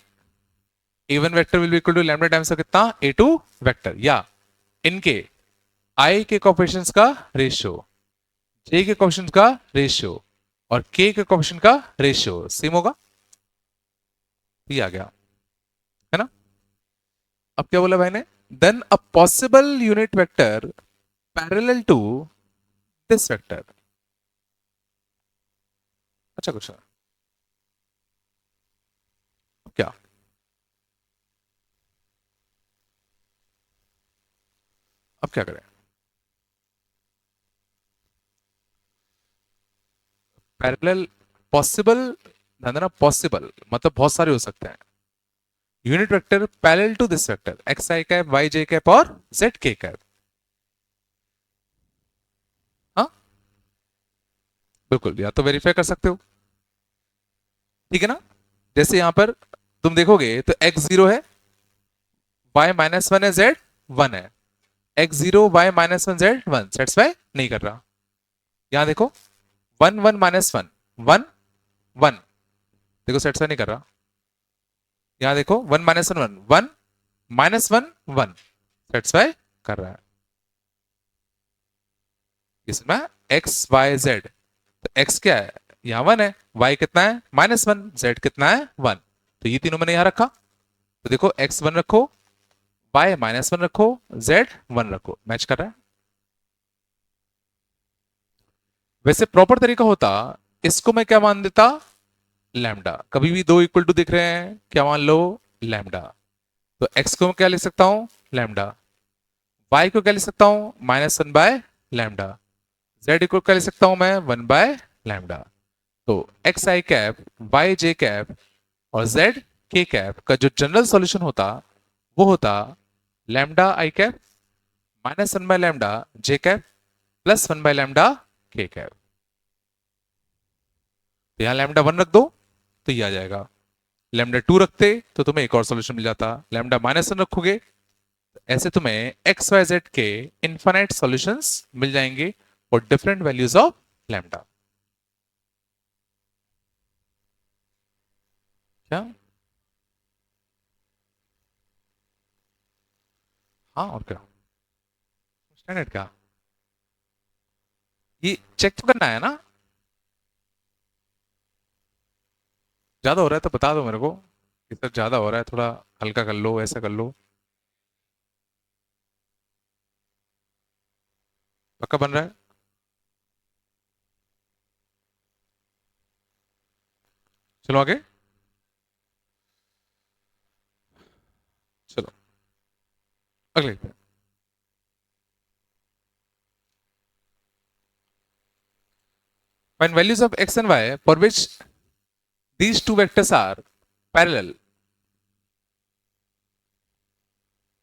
A1 vector will be equal to lambda times का कितना, A2 वेक्टर, या इनके I के कोफिशिएंट्स का रेशियो, J के कोफिशिएंट्स का रेशियो और K के कोफिशिएंट का रेशियो सेम होगा, ये आ गया, है ना। अब क्या बोला भाई ने, then a possible unit vector parallel to this vector, अच्छा क्वेश्चन, अब क्या, अब क्या करें, पैरेलल पॉसिबल, ध्यान देना पॉसिबल मतलब बहुत सारे हो सकते हैं, unit vector parallel to this vector x i cap y j cap और जेड के कैप, हाँ बिल्कुल, या तो वेरीफाई कर सकते हो, ठीक है ना। जैसे यहां पर तुम देखोगे तो एक्स जीरो है, वाई माइनस वन है, जेड वन है, x zero y minus one z one, satisfy नहीं कर रहा। यहां देखो one one minus one, one one, देखो सेटिस्फाई नहीं कर रहा। यहां देखो one minus one one, one minus one one, satisfy कर रहा है। इसमें एक्स वाई जेड, तो एक्स क्या है, यहां वन है, वाई कितना है माइनस वन, जेड कितना है वन, तो ये तीनों मैंने यहां रखा, तो देखो एक्स वन रखो, वाई माइनस वन रखो, जेड वन रखो, मैच कर रहा है। वैसे प्रॉपर तरीका होता, इसको मैं क्या मान देता, लैम्डा, कभी भी दो इक्वल टू दिख रहे हैं क्या मान लो, लैम्डा, तो एक्स को मैं क्या लिख सकता हूं, लैम्डा, वाई को क्या लिख सकता हूं minus one by lambda, Z को क्या लिख सकता हूं मैं वन बाय लैम्डा। तो x i cap y j cap और जेड के कैप का जो जनरल सॉल्यूशन होता वो होता lambda I cap minus one by lambda J cap plus one by lambda के कैप, तो यहां लैम्डा वन रख दो तो ये आ जाएगा, लैम्डा टू रखते तो तुम्हें एक और सॉल्यूशन मिल जाता, लैम्डा माइनस वन रखोगे, ऐसे तुम्हें एक्स वाई जेड के इनफाइनाइट सॉल्यूशंस मिल जाएंगे for different values of lambda, क्या, हाँ और क्या, स्टैंडर्ड क्या, ये चेक तो करना है ना, ज्यादा हो रहा है तो बता दो मेरे को कि सर ज्यादा हो रहा है, थोड़ा हल्का कर लो, ऐसा कर लो, पक्का बन रहा है, चलो आगे, चलो अगले पे। Find values of x and y for which these two vectors are parallel,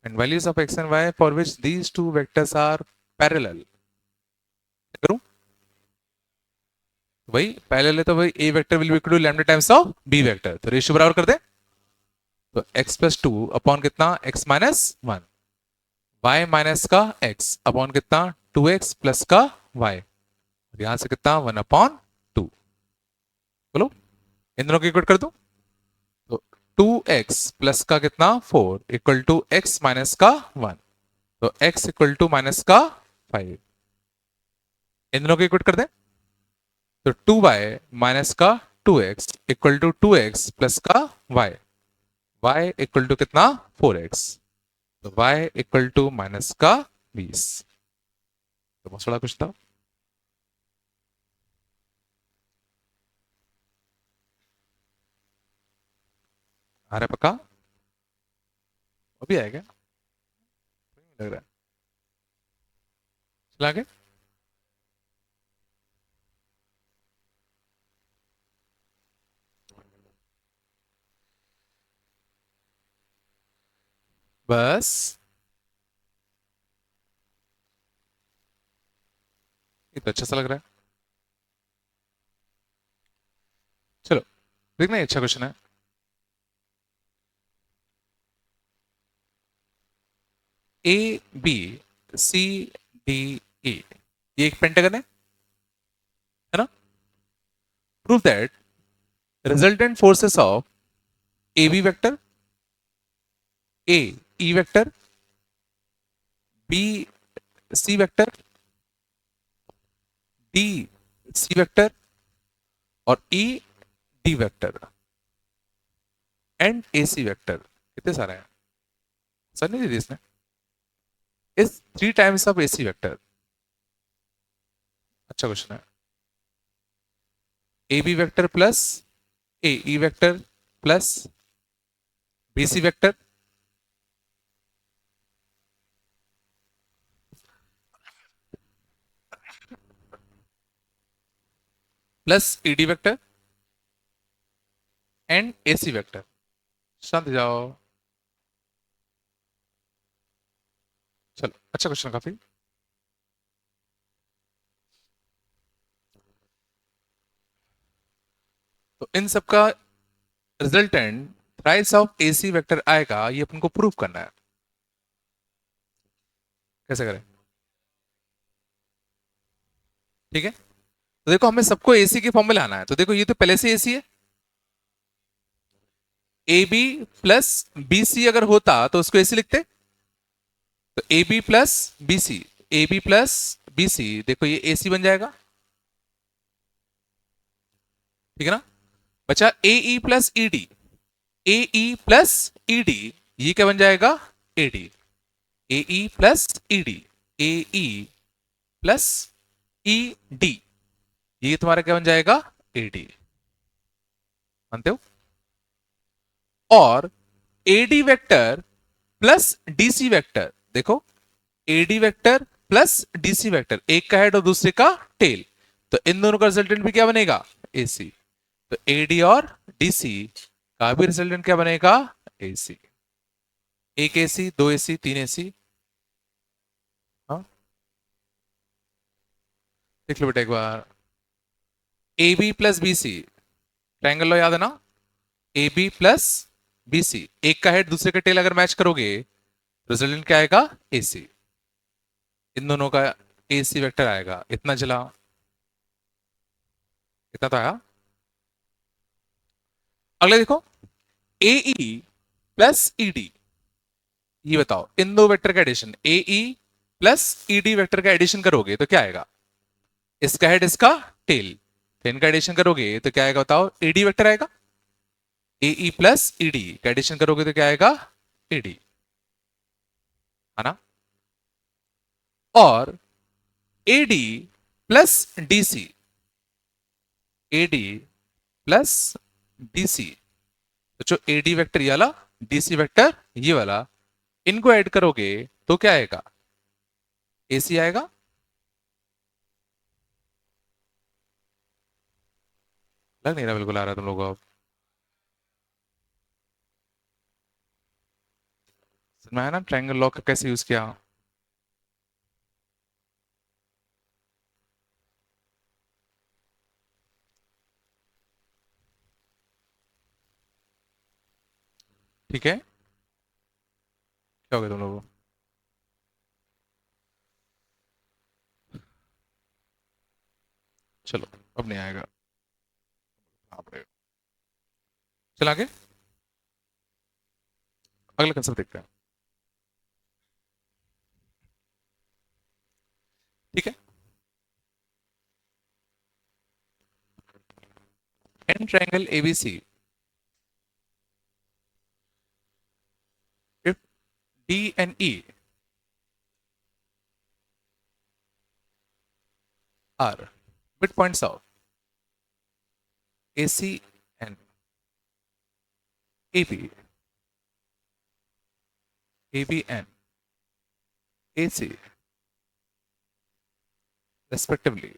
and values of x and y for which these two vectors are parallel, करूं, भाई पैरेलल है तो भाई a vector will be equal to lambda times of b vector, तो ratio बराबर कर दे, तो x प्लस टू अपॉन कितना x minus one, y minus का x अपॉन कितना टू एक्स प्लस का y, यहां से कितना वन अपॉन टू, बोलो इन दोनों को इक्वल कर दो, तो टू एक्स प्लस का कितना four equal to x minus का वन, तो x इक्वल टू माइनस का फाइव, इन दोनों को इक्वल कर दें, तो टू वाई माइनस का two x equal to two x plus का वाई, वाई इक्वल टू कितना फोर एक्स, तो वाई इक्वल टू माइनस का बीस, तो बहुत बड़ा कुछ था, आ रहा है पक्का, अभी आएगा लग रहा है, चला आगे, बस ये तो अच्छा सा लग रहा है। चलो देखना, ये अच्छा क्वेश्चन है। A B C D E, ये एक पेंटागन है ना? Prove that resultant forces of A B vector, A E vector, B C vector, D C vector और E D vector and A C vector, कितने सारे हैं? Sir नहीं दी इसने, इस three times of A C vector. अच्छा question है। A B vector plus A E vector plus B C vector plus E D vector and A C vector. शांत जाओ। चलो अच्छा क्वेश्चन काफी। तो इन सब का resultant thrice of A C vector आएगा, ये अपन को प्रूव करना है। कैसे करें? ठीक है, तो देखो हमें सबको एसी के फॉर्म में लाना है। तो देखो ये तो पहले से एसी है। A B plus B C अगर होता तो उसको एसी लिखते। तो A B plus B C, A B plus B C, देखो ये एसी बन जाएगा। ठीक है ना? बचा A E plus E D, A E plus E D, ये क्या बन जाएगा? A D. A E plus E D, A E plus E D, ये तुम्हारा क्या बन जाएगा? A D. मानते हो? और AD vector plus DC vector, देखो AD vector plus DC vector, एक का हेड और दूसरे का टेल, तो इन दोनों का रिजल्टेंट भी क्या बनेगा? एसी। तो एडी और डीसी का भी रिजल्टेंट क्या बनेगा? एसी। एक एसी, दो एसी, तीन एसी। हाँ, देख लो बेटा एक बार। A B plus B C, triangle लो, याद है ना? A B plus B C, एक का हेड दूसरे का टेल अगर मैच करोगे, रिजल्टेंट क्या आएगा? एसी। इन दोनों का एसी वेक्टर आएगा। इतना चला, इतना तो आया। अगले देखो, ए ई प्लस ई डी, ये बताओ इन दो वेक्टर का addition, A E plus E D vector का एडिशन करोगे तो क्या आएगा? इसका हेड इसका टेल, तो इनका एडिशन करोगे तो क्या आएगा बताओ? एडी वेक्टर आएगा। A E plus E D का एडिशन करोगे तो क्या आएगा? एडी, है ना? और AD plus DC, AD plus DC, तो जो एडी वेक्टर ये वाला, डीसी वेक्टर ये वाला, इनको ऐड करोगे तो क्या आएगा? एसी आएगा। लग नहीं रहा बिल्कुल आ रहा तुम लोगों को। समझ में आया ना ट्रायंगल लॉ का कैसे यूज किया? ठीक है, क्या हो गया तुम लोगों को? चलो अब नहीं आएगा। आप रहे हो। चल आगे, अगला कंसेप्ट देखते हैं। ठीक है, an triangle ABC, if D and E are midpoints of AC and AB, AB and AC respectively,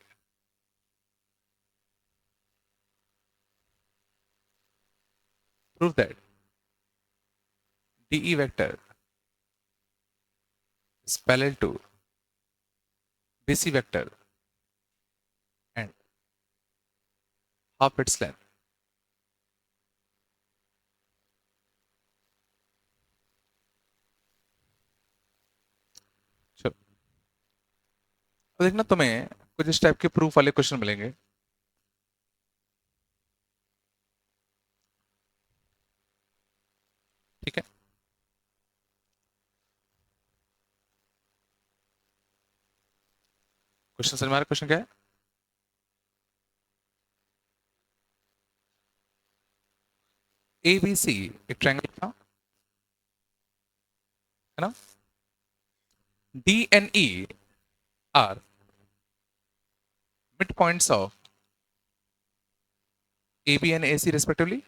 prove that DE vector is parallel to BC vector half its length. चलो, तो देखना तुम्हें कुछ इस टाइप के प्रूफ वाले question मिलेंगे। ठीक है, क्वेश्चन समझ में आ रहा है? क्वेश्चन क्या है? ए बी सी एक ट्रायंगल था, है ना? D and E are mid points of A B and A C respectively.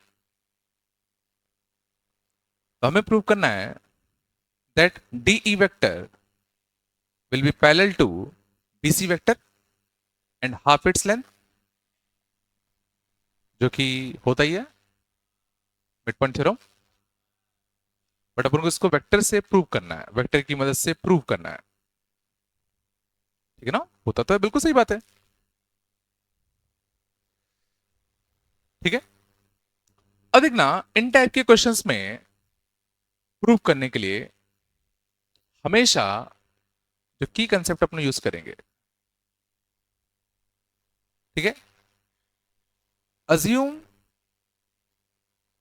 तो हमें प्रूव करना है that D E vector will be parallel to BC vector and half its length, जो कि होता ही है मिड पॉइंट थ्योरम। बट अपन को इसको वेक्टर से प्रूव करना है, वेक्टर की मदद से प्रूव करना है। ठीक है ना? होता तो है, बिल्कुल सही बात है। ठीक है, अब देखना इन टाइप के क्वेश्चंस में प्रूव करने के लिए हमेशा जो की कंसेप्ट अपन यूज करेंगे, ठीक है, assume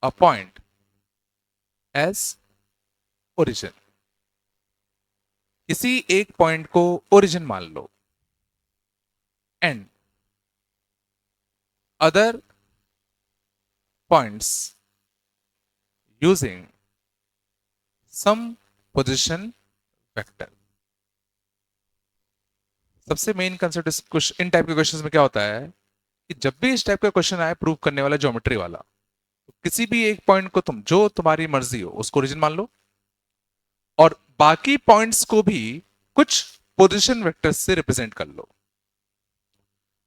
a point as origin. किसी एक पॉइंट को ओरिजिन मान लो and other points using some position vector. सबसे मेन कंसेप्ट इस इन टाइप के क्वेश्चंस में क्या होता है कि जब भी इस टाइप का क्वेश्चन आए प्रूव करने वाला ज्योमेट्री वाला, तो किसी भी एक पॉइंट को तुम जो तुम्हारी मर्जी हो उसको ओरिजिन मान लो और बाकी पॉइंट्स को भी कुछ पोजीशन वेक्टर से रिप्रेजेंट कर लो।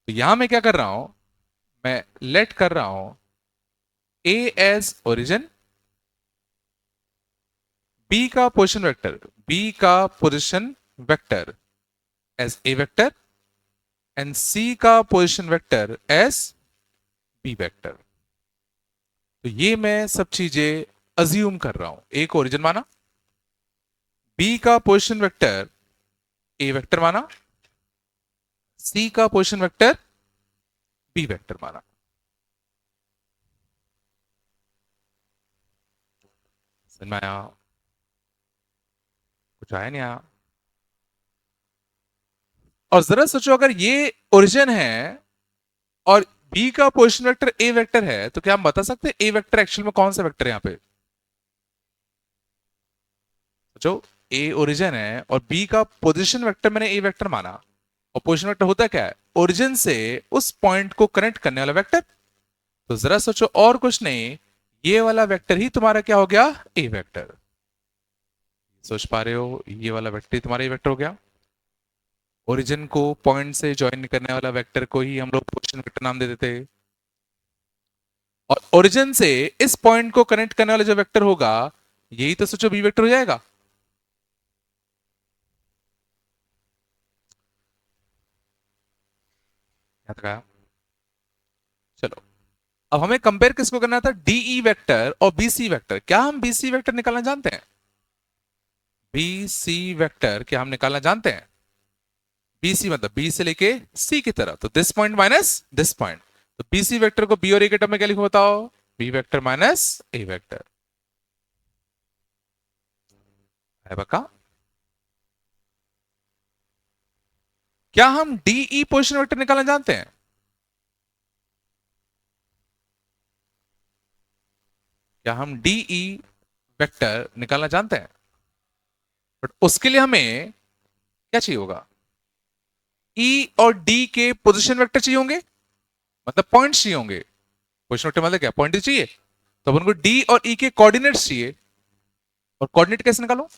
तो यहां मैं क्या कर रहा हूं, मैं लेट कर रहा हूं ए एज ओरिजिन, बी का पोजीशन वेक्टर, बी का position vector as A vector and C का position vector as B vector. तो ये मैं सब चीजें अज्यूम कर रहा हूं। ए को ओरिजिन माना, बी का पोजीशन वेक्टर ए वेक्टर माना, सी का पोजीशन वेक्टर बी वेक्टर माना। समझ में आया? कुछ आया नहीं आया? और जरा सोचो अगर ये ओरिजिन है और बी का पोजीशन वेक्टर ए वेक्टर है, तो क्या हम बता सकते हैं ए वेक्टर एक्चुअल में कौन सा वेक्टर है? यहां पे सोचो, ए ओरिजिन है और बी का पोजीशन वेक्टर मैंने ए वेक्टर माना, और पोजीशन वेक्टर होता क्या है? ओरिजिन से उस पॉइंट को कनेक्ट करने वाला वेक्टर। तो जरा सोचो, और कुछ नहीं, ये वाला वेक्टर ही तुम्हारा क्या हो गया? ए वेक्टर। सोच पा रहे हो? ये वाला वेक्टर ही तुम्हारा ए वेक्टर हो गया। ओरिजिन को पॉइंट से ज्वाइन करने वाला वेक्टर को ही हम लोग पोजीशन वेक्टर नाम दे देते हैं, और ओरिजिन से इस पॉइंट को कनेक्ट करने वाला जो वेक्टर होगा, यही तो सोचो बी वेक्टर हो जाएगा। याद रखा? चलो, अब हमें कंपेयर किसको करना था? डीई वेक्टर और बीसी वेक्टर। क्या हम बीसी वेक्टर निकालना जानते हैं? बीसी वेक्टर क्या हम निकालना जानते हैं? बीसी मतलब बी से लेके सी की तरफ, तो this point minus this point. तो बीसी वेक्टर को बी और ए के टर्म में क्या लिखो बताओ? बी वेक्टर माइनस ए वेक्टर है बका। क्या हम डीई पोजीशन वेक्टर निकालना जानते हैं? क्या हम डीई वेक्टर निकालना जानते हैं? बट उसके लिए हमें क्या चाहिए होगा? ई और डी के पोजीशन वेक्टर चाहिए होंगे, मतलब पॉइंट्स चाहिए होंगे। पोजीशन वेक्टर मतलब क्या? पॉइंट चाहिए। तो अपन को डी और ई के कोऑर्डिनेट्स चाहिए, और कोऑर्डिनेट कैसे निकालो?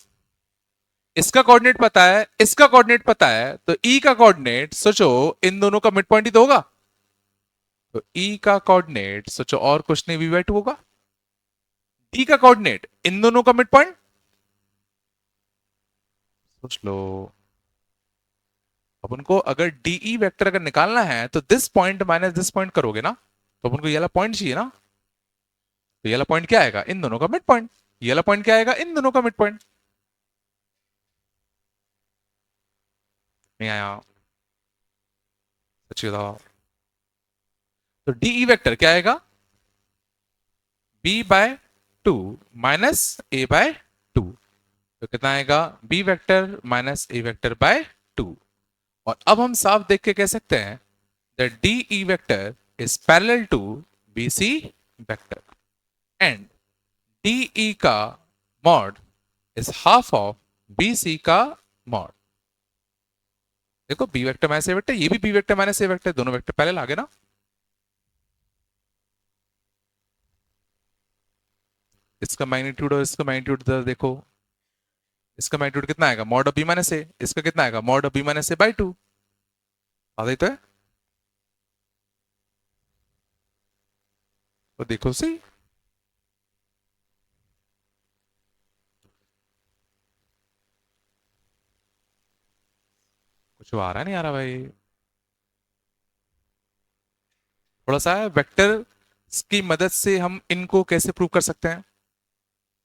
इसका कोऑर्डिनेट पता है, इसका कोऑर्डिनेट पता है, तो ई का कोऑर्डिनेट सोचो इन दोनों का मिड पॉइंट ही तो होगा। तो ई का कोऑर्डिनेट सोचो और कुछ नहीं, वी बाई टू होगा। डी का कोऑर्डिनेट इन दोनों का मिड पॉइंट सोच लो। अब उनको अगर डीई वेक्टर अगर निकालना है तो this point minus this point करोगे ना, तो अपन को ये वाला पॉइंट चाहिए ना, तो ये वाला पॉइंट क्या आएगा, इन दोनों का मिड पॉइंट। ये वाला पॉइंट क्या आएगा, इन दोनों का मिड पॉइंट। नहीं आया, सच्ची बताओ। तो डी ई वेक्टर क्या आएगा, B by two minus A by two. तो कितना आएगा, B vector minus A vector by two. और अब हम साफ देख के कह सकते हैं that D E vector is parallel to B C vector and D E का mod is half of B C का मॉड। देखो बी वेक्टर माइनस ए वेक्टर, ये भी बी वेक्टर माइनस ए वेक्टर, दोनों वेक्टर पैरेलल आ गए ना। इसका मैग्नीट्यूड और इसका मैग्नीट्यूड देखो, इसका मैग्नीट्यूड कितना आएगा, mod of b minus a, इसका कितना आएगा, mod of b minus a by two. आधा ही तो है। तो देखो सही, कुछ आ रहा नहीं, आ रहा भाई। थोड़ा सा वेक्टर की मदद से हम इनको कैसे प्रूव कर सकते हैं।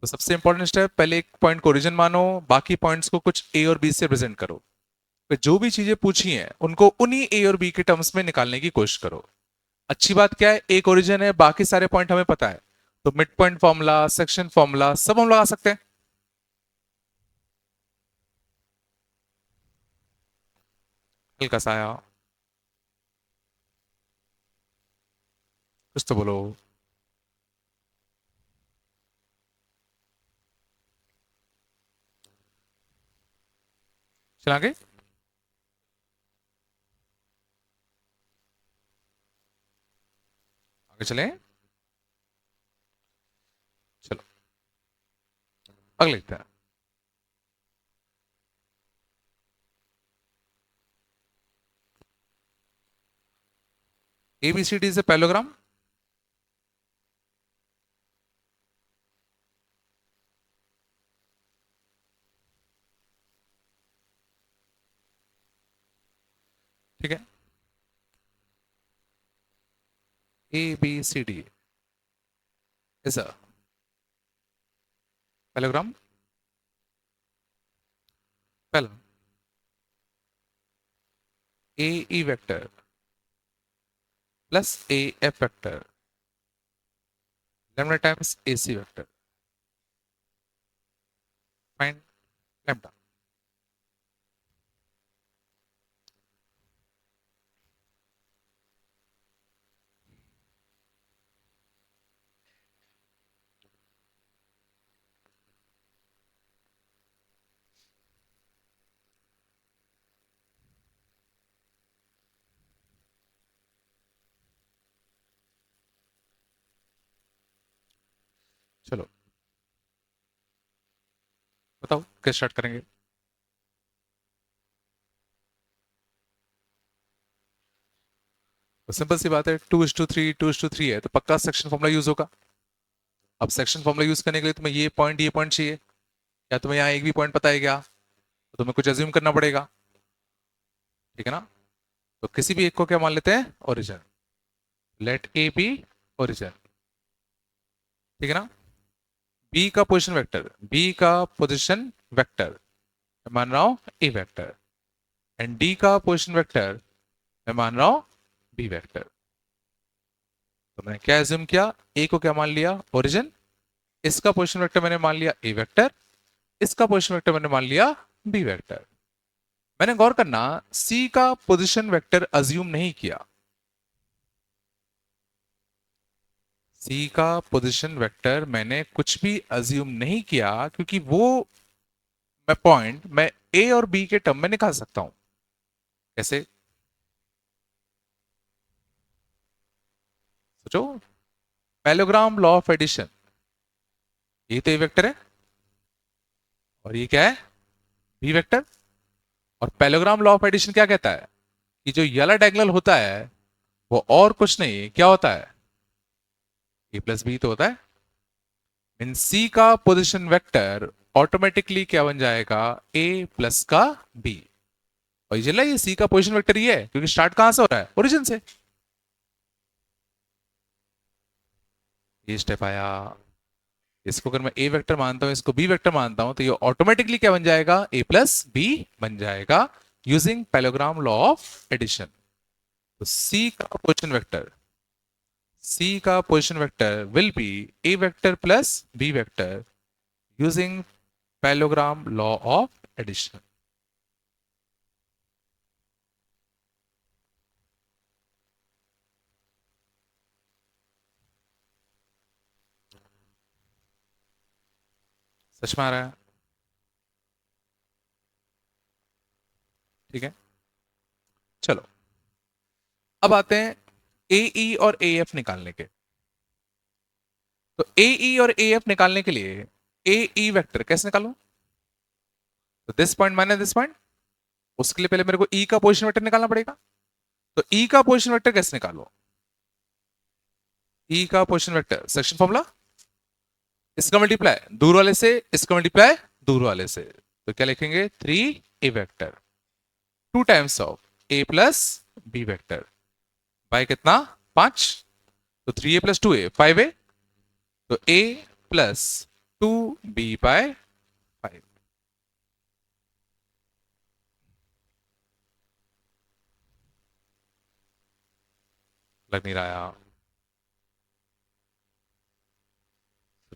तो सबसे इंपॉर्टेंट स्टेप, पहले एक पॉइंट को ओरिजिन मानो, बाकी पॉइंट्स को कुछ ए और बी से प्रेजेंट करो। फिर जो भी चीजें पूछी हैं उनको उन्हीं ए और बी के टर्म्स में निकालने की कोशिश करो। अच्छी बात क्या है, एक ओरिजिन है, बाकी सारे पॉइंट हमें पता है, तो mid point formula, section formula सब हम लगा सकते हैं। हल्का सा आया, कुछ तो बोलो। चला आगे, आगे चले, चलो अगले लिखते हैं। ABCD is a parallelogram. ठीक है, ABCD is a parallelogram. पहला AE vector plus AF vector lambda times AC vector. Find lambda. चलो बताओ कैसे स्टार्ट करेंगे। तो सिंपल सी बात है, 2:3 2:3 है, तो पक्का सेक्शन फॉर्मूला यूज होगा। अब सेक्शन फॉर्मूला यूज करने के लिए तुम्हें ये पॉइंट चाहिए, या तुम्हें यहाँ एक भी पॉइंट पता है क्या, तो तुम्हें कुछ अज्यूम करना पड़ेगा। ठीक है ना, तो किसी भी एक को क्या मान लेते हैं, origin. Let A be origin. ठीक है ना, बी का पोजीशन वेक्टर, बी का पोजीशन वेक्टर मैं मान रहा हूं ए वेक्टर, एंड डी का पोजीशन वेक्टर मैं मान रहा हूं बी वेक्टर। तो मैंने क्या एज्यूम किया, ए को क्या मान लिया, ओरिजिन। इसका पोजीशन वेक्टर मैंने मान लिया ए वेक्टर, इसका पोजीशन वेक्टर मैंने मान लिया बी वेक्टर। मैंने गौर करना, सी का पोजीशन वेक्टर अज्यूम नहीं किया, सी का पोजीशन वेक्टर मैंने कुछ भी अज्यूम नहीं किया, क्योंकि वो मैं पॉइंट मैं ए और बी के टर्म में निकाल सकता हूं। कैसे, सोचो, पैरेललोग्राम लॉ ऑफ एडिशन, ये तो ए वेक्टर है और ये क्या है, बी वेक्टर। और पैरेललोग्राम लॉ ऑफ एडिशन क्या कहता है कि जो ये वाला डायगोनल होता है वो और कुछ नहीं, क्या होता है, ए प्लस बी तो होता है। इन सी का पोजीशन वेक्टर ऑटोमेटिकली क्या बन जाएगा, ए प्लस का बी। और ये सी का पोजीशन वेक्टर ये है क्योंकि स्टार्ट कहां से हो रहा है, ओरिजिन से। ये स्टेप आया। इसको अगर मैं ए वेक्टर मानता हूं, इसको बी वेक्टर मानता हूं, तो ये ऑटोमेटिकली क्या बन जाएगा, ए प्लस बी बन जाएगा using parallelogram law of addition. तो सी का position vector will be A vector plus B vector using parallelogram law of addition. सच में आ रहा है? ठीक है, चलो अब आते हैं ए ई और ए एफ निकालने के। तो ए ई और ए एफ निकालने के लिए ए ई वेक्टर कैसे निकालूं? तो this point minus this point, उसके लिए पहले मेरे को ई का पोजीशन वेक्टर निकालना पड़ेगा। तो ई का पोजीशन वेक्टर कैसे निकालो? ई का पोजीशन वेक्टर सेक्शन फॉर्मूला, इसका मल्टीप्लाई दूर वाले से, इसका मल्टीप्लाई दूर वाले से, तो क्या लिखेंगे, 3 A vector 2 times of A plus B vector by कितना, 5। तो 3a प्लस 2a 5a, तो a प्लस 2b बाय 5। लग नहीं रहा?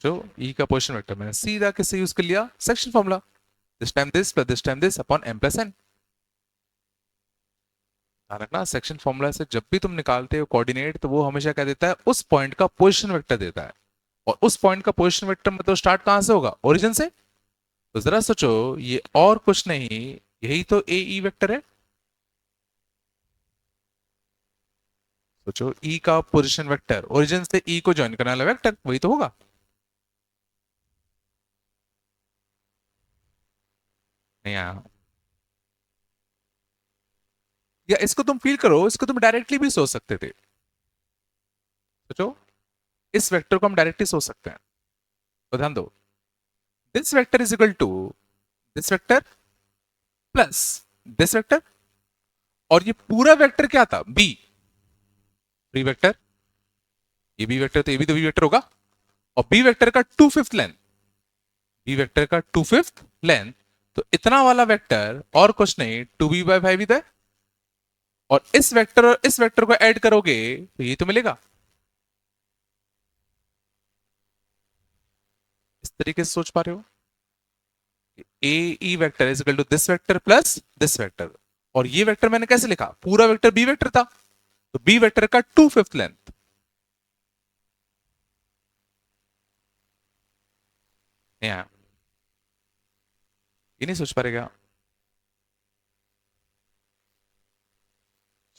जो e का पोजीशन वेक्टर मैंने सीधा किससे यूज कर लिया, section formula, this time this plus this time this upon m plus n। ध्यान रखना, सेक्शन फॉर्मूला से जब भी तुम निकालते हो कोऑर्डिनेट, तो वो हमेशा क्या देता है, उस पॉइंट का पोजीशन वेक्टर देता है। और उस पॉइंट का पोजीशन वेक्टर मतलब स्टार्ट कहां से होगा, ओरिजिन से। तो जरा सोचो, ये और कुछ नहीं, यही तो ए ई वेक्टर है। सोचो, ई का पोजीशन वेक्टर ओरिजिन से ई को ज्वाइन करने वाला वेक्टर वही तो होगा। नहीं आया? या इसको तुम फील करो, इसको तुम डायरेक्टली भी सोच सकते थे। सोचो, इस वेक्टर को हम डायरेक्टली सोच सकते हैं। तो ध्यान दो, this vector is equal to this vector plus this vector, और ये पूरा वेक्टर क्या था, बी, बी वेक्टर। ये बी वेक्टर, तो ये भी तो बी वेक्टर होगा। और बी वेक्टर का 2/5 लेंथ, बी वेक्टर का 2/5 लेंथ, तो इतना वाला वेक्टर और कुछ नहीं, 2b/5 ही तो है। और इस वेक्टर और इस वेक्टर को ऐड करोगे तो ये तो मिलेगा। इस तरीके से सोच पा रहे हो, A E vector is equal to this vector plus this vector. और ये वेक्टर मैंने कैसे लिखा, पूरा वेक्टर बी वेक्टर था, तो बी वेक्टर का 2/5 लेंथ। ये नहीं सोच पा रहेगा?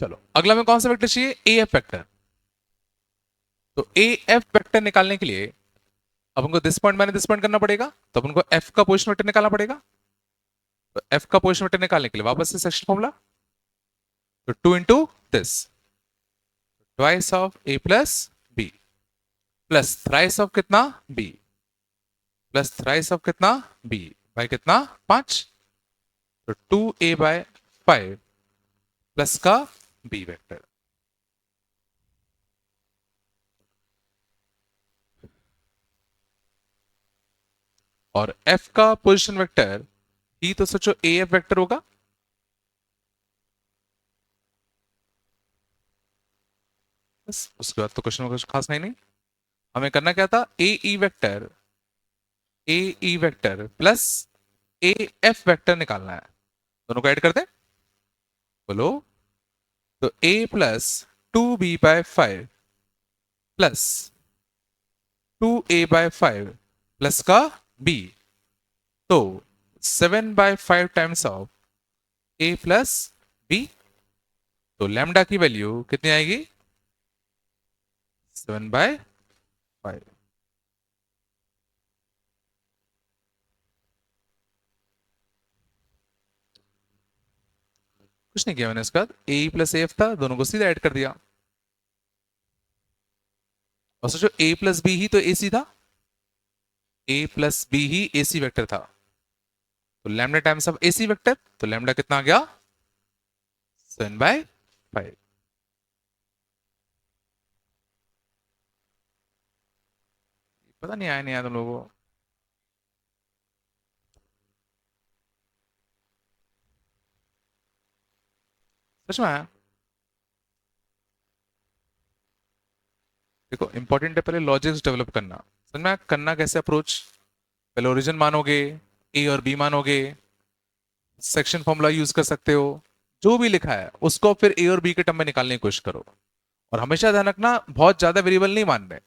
चलो अगला में कौन सा वेक्टर चाहिए, ए एफ वेक्टर। तो ए एफ वेक्टर निकालने के लिए अब उनको दिस पॉइंट मैंने दिस पॉइंट करना पड़ेगा, तो अब उनको एफ का पोजीशन वेक्टर निकालना पड़ेगा। तो एफ का पोजीशन वेक्टर निकालने के लिए वापस से सेक्शन फॉर्मूला, तो 2 into this, twice of A plus b plus thrice of कितना, बी प्लस थ्राइस ऑफ कितना, बी बाय कितना, 5। तो 2a/5 प्लस का बी वेक्टर। और एफ का पोजीशन वेक्टर ही तो सोचो ए एफ वेक्टर होगा। बस उसके बाद तो क्वेश्चन में कुछ खास नहीं। हमें करना क्या था, A E vector plus A F vector निकालना है। दोनों को ऐड कर दें, बोलो। तो a plus 2b/5 plus 2a/5 plus का b, तो 7/5 times of a plus b। तो लैम्डा की वैल्यू कितनी आएगी, 7/5। कुछ नहीं किया मैंने, इसके बाद ए प्लस एफ था, दोनों को सीधा ऐड कर दिया। और सोचो, a प्लस बी ही तो ए सी था, a प्लस बी ही ए सी वेक्टर था। तो lambda times of A C vector, तो लैम्डा कितना आ गया, 7/5। पता नहीं आया नहीं आया तुम लोगों को। सच में आया। देखो इंपॉर्टेंट है पहले लॉजिक्स डेवलप करना। समझ में आया? करना कैसे अप्रोच? पहले ओरिजिन मानोगे, ए और बी मानोगे, सेक्शन फॉर्मूला यूज कर सकते हो, जो भी लिखा है उसको फिर ए और बी के टर्म में निकालने की कोशिश करो। और हमेशा ध्यान रखना बहुत ज्यादा वेरिएबल नहीं मानने।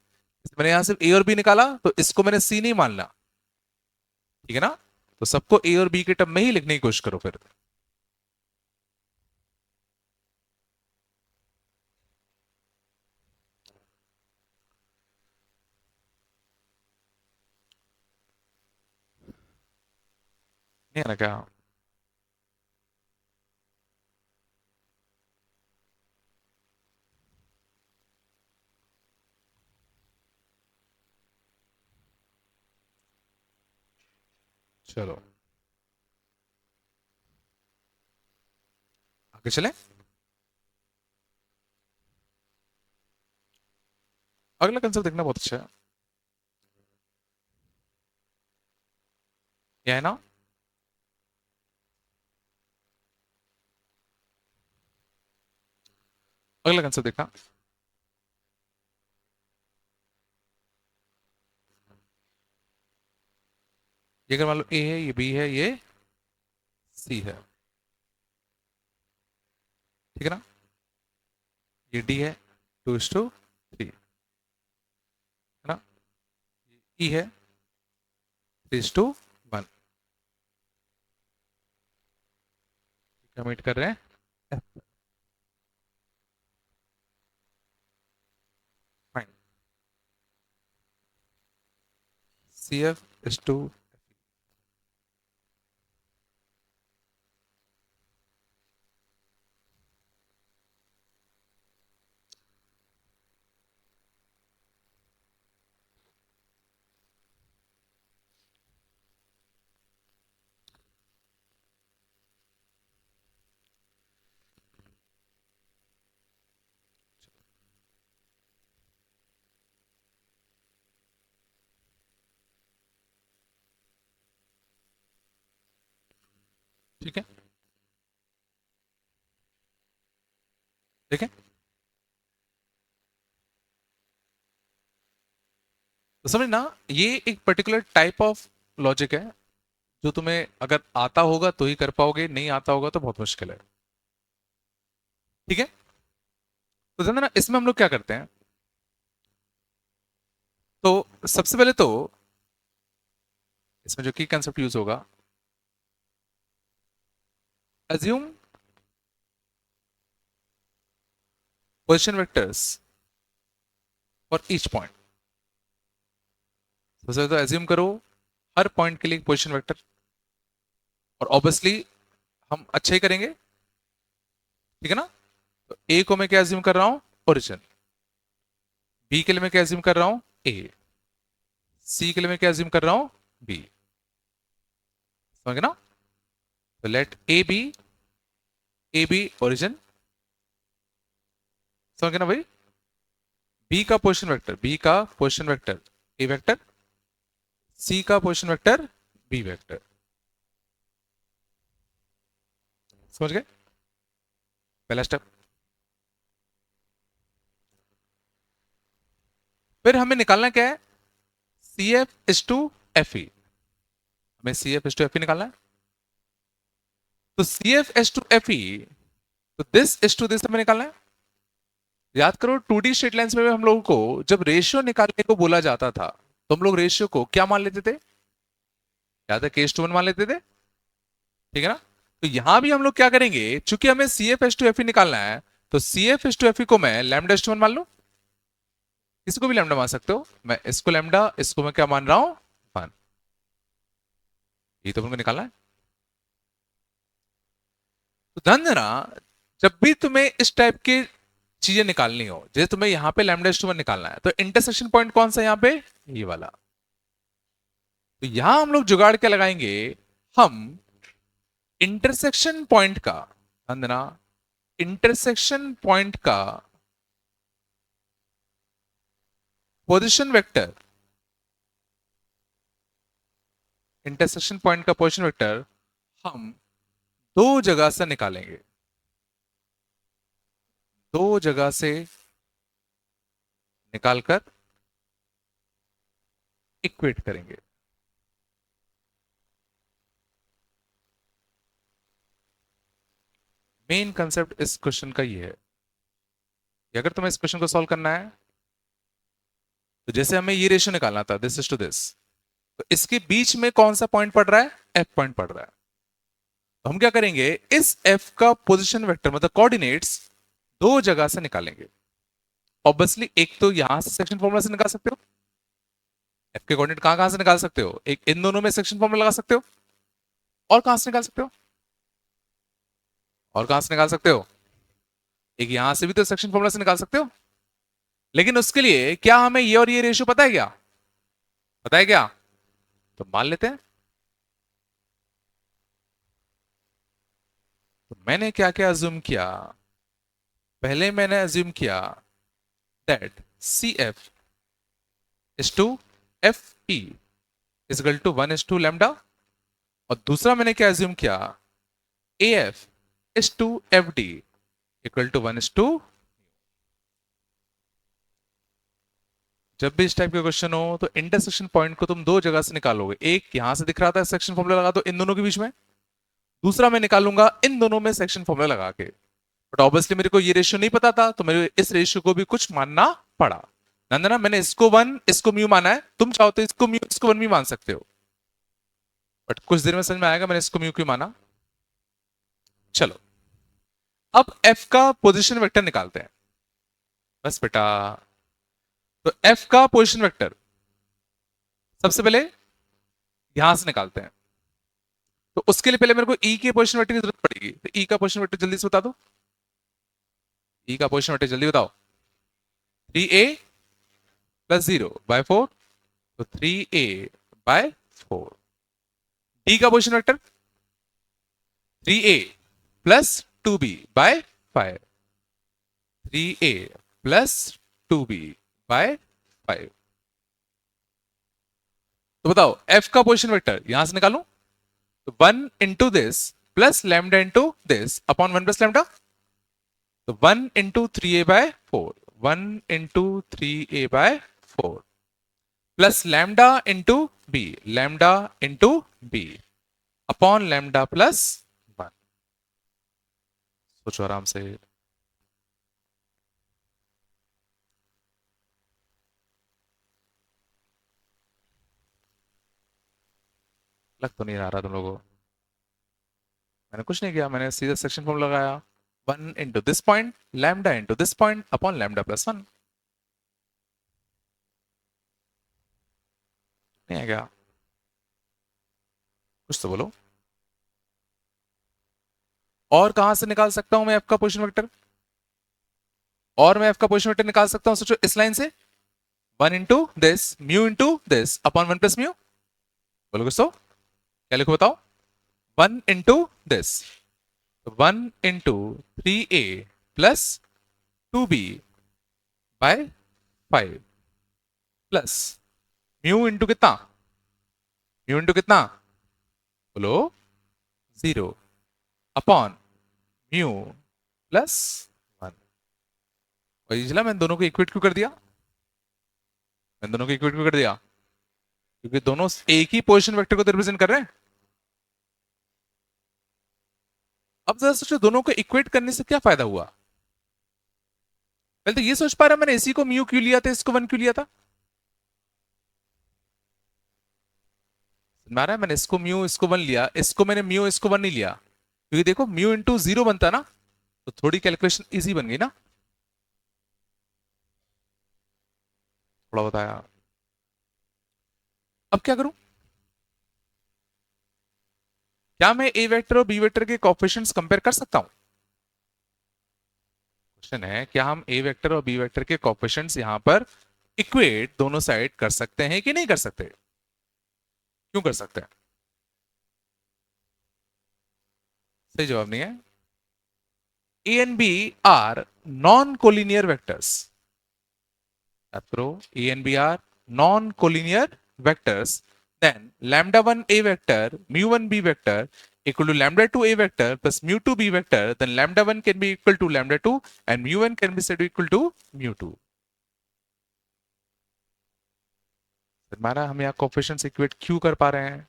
मैंने यहां सिर्फ ए और बी निकाला तो इसको मैंने सी नहीं मानना, ठीक है ना? तो सबको ए और बी के टर्म में ही लिखने की कोशिश करो फिर। नहीं है ना क्या? चलो आगे चले। अगला कंसेप्ट देखना बहुत अच्छा है। क्या है ना? अगला कंसेप्ट देखना। ये अगर मान लो ए है, ये बी है, ये सी है, ठीक है ना? ये डी है, 2:3, है ना? ई है, 3:1। कमिट कर रहे हैं F। Fine. C F is to. ठीक है, ठीक है। तो समझना, ये एक पर्टिकुलर टाइप ऑफ लॉजिक है जो तुम्हें अगर आता होगा तो ही कर पाओगे, नहीं आता होगा तो बहुत मुश्किल है। ठीक है। तो ध्यान देना इसमें हम लोग क्या करते हैं। तो सबसे पहले तो इसमें जो की कंसेप्ट यूज होगा, assume position vectors for each point। सबसे पहले तो assume करो हर पॉइंट के लिए पोजिशन वेक्टर। और ऑब्वियसली हम अच्छा ही करेंगे, ठीक है ना? तो ए को मैं क्या assume कर रहा हूं? ओरिजिन। बी के लिए मैं क्या assume कर रहा हूं? ए। सी के लिए मैं क्या assume कर रहा हूं? बी। समझ गए ना? तो लेट ए बी ओरिजिन। समझ गए ना भाई? बी का पोजिशन वेक्टर ए वेक्टर, सी का पोजिशन वेक्टर बी वेक्टर। समझ गए? पहला स्टेप। फिर हमें निकालना क्या है? C F is to F E. हमें C F is to F E निकालना है। तो C F S to F E, तो दिस इज टू दिस हमें निकालना है। याद करो 2D स्ट्रेट लाइंस में भी हम लोगों को जब रेशियो निकालने को बोला जाता था तो हम लोग रेशियो को क्या मान लेते थे? याद है? K:1 मान लेते थे, ठीक है ना? तो यहां भी हम लोग क्या करेंगे, चूंकि हमें C F S to F E निकालना है, तो C F S to F E को मैं λ'1 मान लू। इसको भी लैम्डा मान सकते हो, मैं इसको लैम्डा, इसको मैं क्या मान रहा हूं? 1। ये तो हमको निकालना है। तो ध्यान देना, जब भी तुम्हें इस टाइप की चीजें निकालनी हो, जैसे तुम्हें यहाँ पे λ'1 निकालना है, तो इंटरसेक्शन पॉइंट कौन सा है यहाँ पे? ये वाला। तो यहां हम लोग जुगाड़ क्या लगाएंगे? हम इंटरसेक्शन पॉइंट का, ध्यान देना, इंटरसेक्शन पॉइंट का पोजीशन वेक्टर इंटरसेक्शन पॉइंट का पोजीशन वेक्टर हम दो जगह से निकालेंगे, दो जगह से निकालकर इक्वेट करेंगे। मेन कंसेप्ट इस क्वेश्चन का ये है कि अगर तुम्हें इस क्वेश्चन को सॉल्व करना है तो जैसे हमें ये रेशियो निकालना था, दिस इज टू दिस, तो इसके बीच में कौन सा पॉइंट पड़ रहा है, एफ पॉइंट पड़ रहा है। तो हम क्या करेंगे, इस एफ का पोजीशन वेक्टर मतलब कोऑर्डिनेट्स दो जगह से निकालेंगे। ऑब्वियसली एक तो यहां से सेक्शन फॉर्मूला से निकाल सकते हो, एफ के कोऑर्डिनेट कहां कहां से निकाल सकते हो, एक इन दोनों में सेक्शन फॉर्मूला लगा सकते हो, और कहां से निकाल सकते हो, और कहां से निकाल सकते हो, एक यहां से भी तो सेक्शन फॉर्मूला से निकाल सकते हो। लेकिन उसके लिए क्या हमें ये और ये रेशियो पता है क्या, पता है क्या, तो मान लेते हैं। तो मैंने क्या क्या अज्यूम किया, पहले मैंने अज्यूम किया that C F is to F E is equal to 1:2 lambda, और दूसरा मैंने क्या अज्यूम किया, A F is to F D equal to 1:2। जब भी इस टाइप के क्वेश्चन हो तो इंटरसेक्शन पॉइंट को तुम दो जगह से निकालोगे, एक यहां से दिख रहा था सेक्शन फॉर्मूला लगा दो इन दोनों के बीच में, दूसरा मैं निकालूंगा इन दोनों में सेक्शन फॉर्मूला लगा के। बट ऑब्वियसली मेरे को ये रेशियो नहीं पता था तो मेरे इस रेशियो को भी कुछ मानना पड़ा। नंदना मैंने इसको 1 इसको म्यू माना है, तुम चाहो तो इसको म्यू इसको 1 भी मान सकते हो, बट कुछ देर में समझ में आएगा मैंने इसको म्यू क्यों माना। चलो अब एफ का पोजीशन वेक्टर निकालते हैं बस बेटा। तो एफ का पोजीशन वेक्टर सबसे पहले यहां से निकालते हैं, तो उसके लिए पहले मेरे को ई के पोजीशन वेक्टर की जरूरत पड़ेगी। तो ई का पोजीशन वेक्टर जल्दी से बता दो, ई का पोजीशन वेक्टर जल्दी बताओ। 3a प्लस 0/4, तो 3a/4। डी का position vector 3a plus 2b/5, 3a plus 2b/5। तो बताओ एफ का पोजीशन वेक्टर यहां से निकालूं, तो 1 into this plus lambda into this upon 1 plus lambda, तो 1 into 3a/4, 1 into 3a/4 plus lambda into b, lambda into B upon lambda plus 1। सोचो आराम से। लग तो नहीं रहा तुम लोगों को, मैंने कुछ नहीं किया, मैंने सीधा सेक्शन फॉर्म लगाया, 1 into this point lambda into this point upon lambda plus 1। नहीं है क्या, कुछ तो बोलो। और कहां से निकाल सकता हूं मैं एफ का पोजीशन वेक्टर, और मैं एफ का पोजीशन वेक्टर निकाल सकता हूं, सोचो इस लाइन से 1 into this mu into this upon 1 plus mu. बोलो कुछ तो, क्या लिखो बताओ, 1 into this, 1 into 3a plus 2b/5 plus mu into कितना, म्यू इंटू कितना, बोलो 0 अपॉन म्यू प्लस 1। और ये चला मैंने दोनों को इक्वेट क्यों कर दिया, मैंने दोनों को इक्वेट क्यों कर दिया, क्योंकि दोनों एक ही पोजीशन वेक्टर को रिप्रेजेंट कर रहे हैं। अब जरा सोचो दोनों को इक्वेट करने से क्या फायदा हुआ। पहले तो ये सोच पा रहा मैंने इसी को म्यू क्यों लिया था, इसको 1 क्यों लिया था, मारा मैंने इसको म्यू इसको 1 लिया, इसको मैंने म्यू इसको 1 नहीं लिया, क्योंकि देखो म्यू इंटू 0 बनता ना, तो थोड़ी कैलकुलेशन इजी बन गई ना। थोड़ा बताया, अब क्या करूं, क्या मैं ए वेक्टर और बी वेक्टर के कोएफिशिएंट्स कंपेयर कर सकता हूं। क्वेश्चन है क्या हम ए वेक्टर और बी वेक्टर के कोएफिशिएंट्स यहां पर इक्वेट दोनों साइड कर सकते हैं कि नहीं कर सकते, क्यों कर सकते हैं, सही जवाब नहीं है। A and b are non collinear vectors, a and b are non collinear vectors then lambda 1 a vector mu 1 b vector equal to lambda 2 a vector plus mu 2 b vector, then lambda 1 can be equal to lambda 2 and mu 1 can be said to equal to mu 2. हमारा हम यहाँ coefficients equate क्यों कर पा रहे हैं?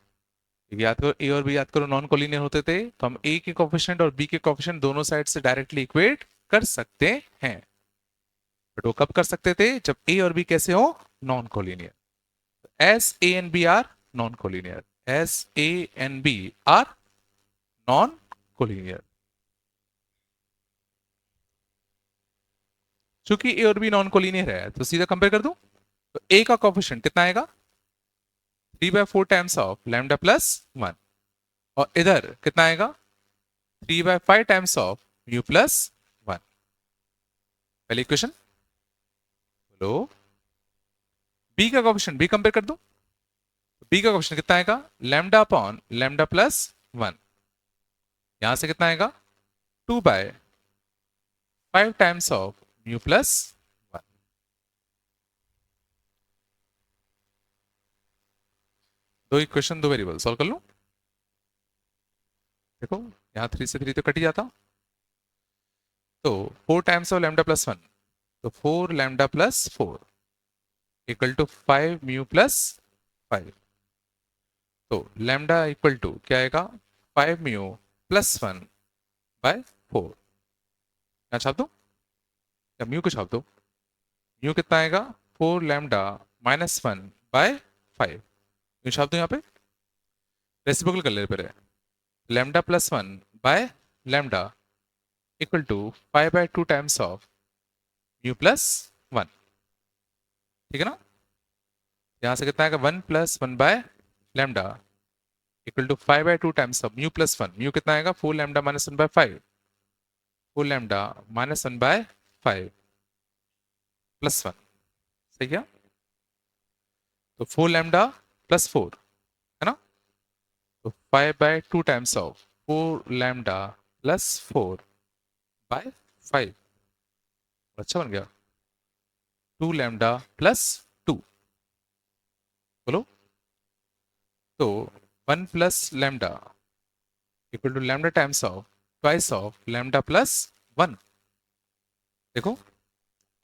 याद करो ए और बी, याद करो नॉन कोलिनियर होते थे तो हम ए के कोफिशिएंट और बी के कोफिशिएंट दोनों साइड से डायरेक्टली इक्वेट कर सकते हैं, बट वो कब कर सकते थे? जब ए और बी कैसे हो? Non collinear. As a and b are non collinear. As a and b are non collinear. चूंकि ए और बी नॉन कोलिनियर है तो सीधा कंपेयर कर दूं तो ए का कोफिशिएंट कितना आएगा? 3/4 टाइम्स ऑफ लैम्डा प्लस 1 और इधर कितना आएगा? 3/5 टाइम्स ऑफ म्यू प्लस 1. पहले इक्वेशन बोलो. बी का कोफिशिएंट बी कंपेयर कर दूं. बी का कोफिशिएंट कितना आएगा? Lambda upon lambda plus 1. यहां से कितना आएगा? 2/5 टाइम्स ऑफ म्यू प्लस 1. दो इक्वेशन दो वेरिएबल सॉल्व कर लो. देखो यहां 3 से 3 तो कट ही जाता, तो 4 टाइम्स ऑफ लैम्डा प्लस 1, तो 4 lambda plus 4 equal to 5 mu plus 5. तो लैम्डा इक्वल टू क्या आएगा? 5 म्यू प्लस 1/4. क्या छाप दो या म्यू को छाप दो? म्यू कितना आएगा? 4 लैम्डा माइनस 1/5. म्यू छाप दो यहाँ पे, रेसिप्रोकल कर ले पहले. लैम्डा प्लस 1/लैम्डा equal to 5/2 times of mu plus 1. ठीक है ना? यहां से कितना आएगा? 1 प्लस 1/लैम्डा equal to 5/2 times of mu plus 1. Mu कितना आएगा? 4 lambda minus 1/5. 4 lambda minus 1/5 plus 1. सही है? तो 4 लैम्डा प्लस 4 है ना, तो 5/2 टाइम्स ऑफ 4 लैम्डा प्लस 4/5. अच्छा बन गया. 2 लैम्डा प्लस 2. बोलो. तो 1 plus lambda equal to lambda times of twice of lambda plus 1. देखो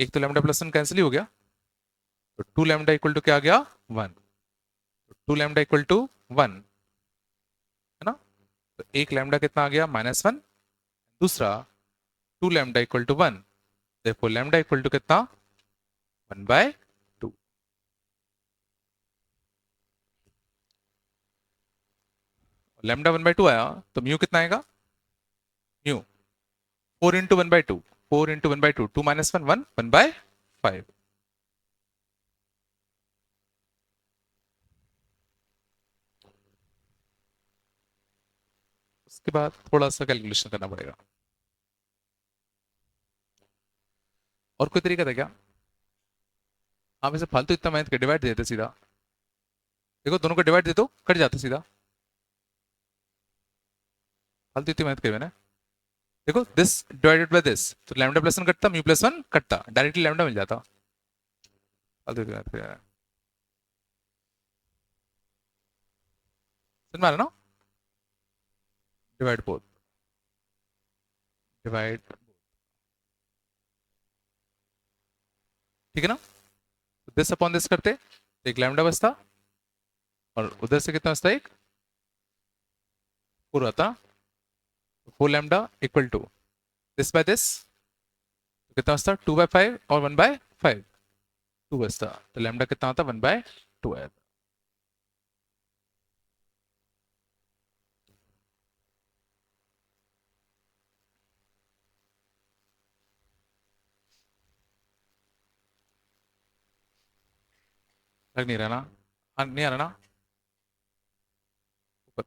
एक तो लैम्डा प्लस 1 कैंसिल ही हो गया, तो 2 लैम्डा इक्वल टू क्या आ गया? 1. तो 2 लैम्डा इक्वल टू 1 है ना, तो एक लैम्डा कितना आ गया? -1. दूसरा 2 लैम्डा इक्वल टू 1, देखो लैम्डा इक्वल टू कितना? 1/2. लैम्डा 1/2 आया तो म्यू कितना आएगा? Mu 4 into 1/2. 4 into 1/2, 2 minus 1 1 1/5. उसके बाद थोड़ा सा कैलकुलेशन करना पड़ेगा. और कोई तरीका था क्या? आप इसे फालतू इतना मेहनत के डिवाइड दे देते सीधा. देखो दोनों को डिवाइड दे दो, कट जाता सीधा. फालतू इतनी मेहनत करी मैंने. देखो दिस डिवाइडेड बाय दिस, तो लैम्डा प्लस 1 कटता, म्यू प्लस 1 कटता, डायरेक्टली लैम्डा मिल जाता. फालतू इतनी मेहनत करी मैंने. समझ में आ रहा ना? Divide both. डिवाइड. ठीक है ना? दिस अपॉन दिस करते एक लैम्डा बचता और उधर से कितना बचता? एक 4 आता. 4 lambda equal to this by this, तो कितना बचता? 2/5 और 1/5. 2 बचता, तो लैम्डा कितना आता? 1/2 आया. लग नहीं रहा ना? नहीं आ रहा ना? ऊपर.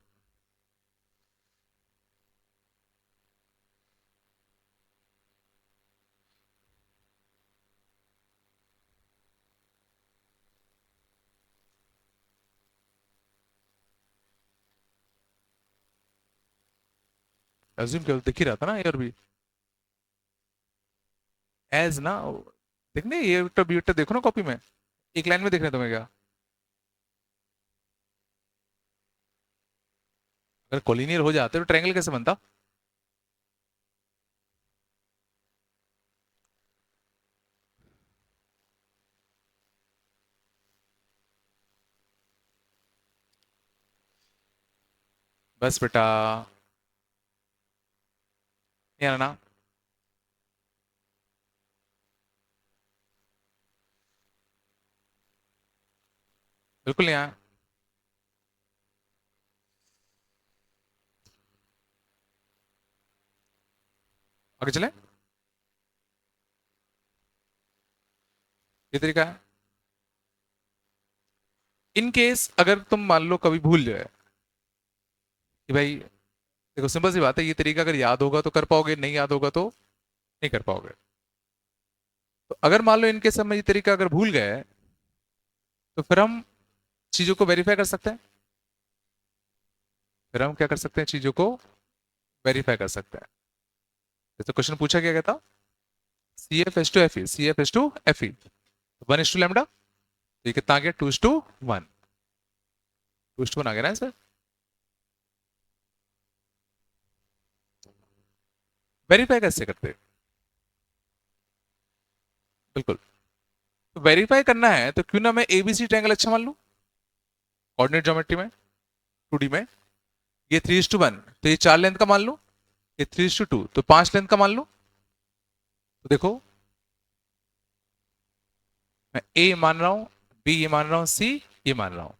एज्यूम केवल दिख ही रहा था ना ए और बी एज ना. देखने ये वेक्टर बी वेक्टर देखो ना कॉपी में, एक लाइन में दिख रहे हैं तुम्हें क्या? अगर कोलिनियर हो जाते तो ट्रायंगल कैसे बनता? बस बेटा, नहीं आना ना। बिल्कुल नहीं आया। आगे चले। ये तरीका है। इन केस अगर तुम मान लो कभी भूल जाए कि भाई, देखो सिंपल सी बात है, ये तरीका अगर याद होगा तो कर पाओगे, नहीं याद होगा तो नहीं कर पाओगे। तो अगर मान लो इनके समय ये तरीका अगर भूल गए, तो फिर हम चीजों को वेरीफाई कर सकते हैं। फिर हम क्या कर सकते हैं, चीजों को वेरीफाई कर सकते हैं। जैसे क्वेश्चन पूछा गया था, C F S to F E, C F S to F E, one is to lambda, तो ये कितना आ गया, two is to one. Two is to one आ गया ना सर। वेरीफाई कैसे करते हैं? बिल्कुल। तो वेरीफाई करना है तो क्यों ना मैं एबीसी ट्रायंगल अच्छा मान लूं, कोऑर्डिनेट ज्योमेट्री में, टू डी में। ये थ्री इज टू वन, तो ये चार लेंथ का मान लूं। ये थ्री इज टू टू, तो पांच लेंथ का मान लूं। तो देखो, मैं ए मान रहा हूं, बी ये मान रहा हूं, सी ये मान रहा हूं।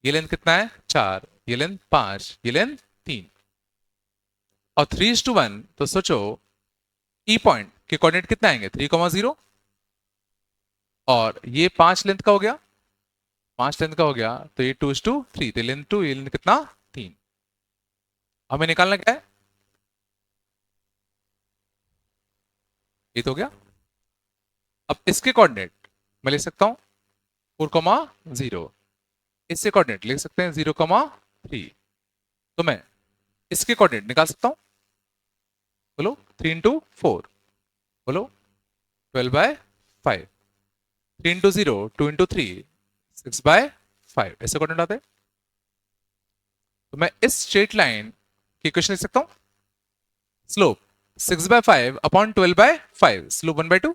ये लेंथ कितना है, चार। ये लेंथ पांच, ये लेंथ तीन। और थ्री इज टू वन, तो सोचो ई पॉइंट के कोऑर्डिनेट कितना आएंगे, थ्री कॉमा जीरो। और ये पांच लेंथ का हो गया, पांच लेंथ का हो गया, तो ये टू इज टू थ्री, तो लेंथ टू, ये लेंथ कितना, तीन। हमें निकालना क्या है, ये तो हो गया। अब इसके कोऑर्डिनेट मैं लिख सकता हूं फोर कॉमा जीरो। इससे कोऑर्डिनेट लिख सकते हैं जीरो कॉमा थ्री। तो मैं इसके कोऑर्डिनेट निकाल सकता हूं। बोलो, थ्री इंटू फोर, बोलो, 12/5। Three into zero, two into three, 6/5, ऐसे कोऑर्डिनेट आते हैं। तो मैं इस स्ट्रेट लाइन की इक्वेशन लिख सकता हूं, slope 6/5 upon 12/5, slope 1/2।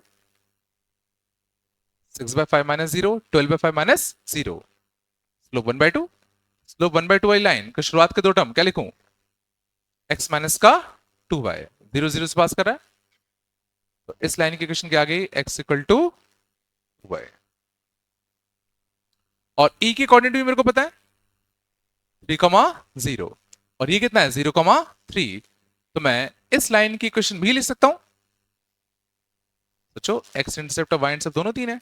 6/5 minus zero, 12/5 minus zero, slope 1/2। Slope 1/2 वाली लाइन की शुरुआत के दो टर्म क्या लिखूं, x माइनस का 2y, जीरो जीरो से पास कर रहा है। तो इस लाइन की इक्वेशन क्या आ गई, x इक्वल टू y। और e की कोऑर्डिनेट भी मेरे को पता है, 3,0। और ये कितना है, 0,3। तो मैं इस लाइन की इक्वेशन भी लिख सकता हूं। सोचो, x इंटरसेप्ट और y इंटरसेप्ट दोनों तीन है।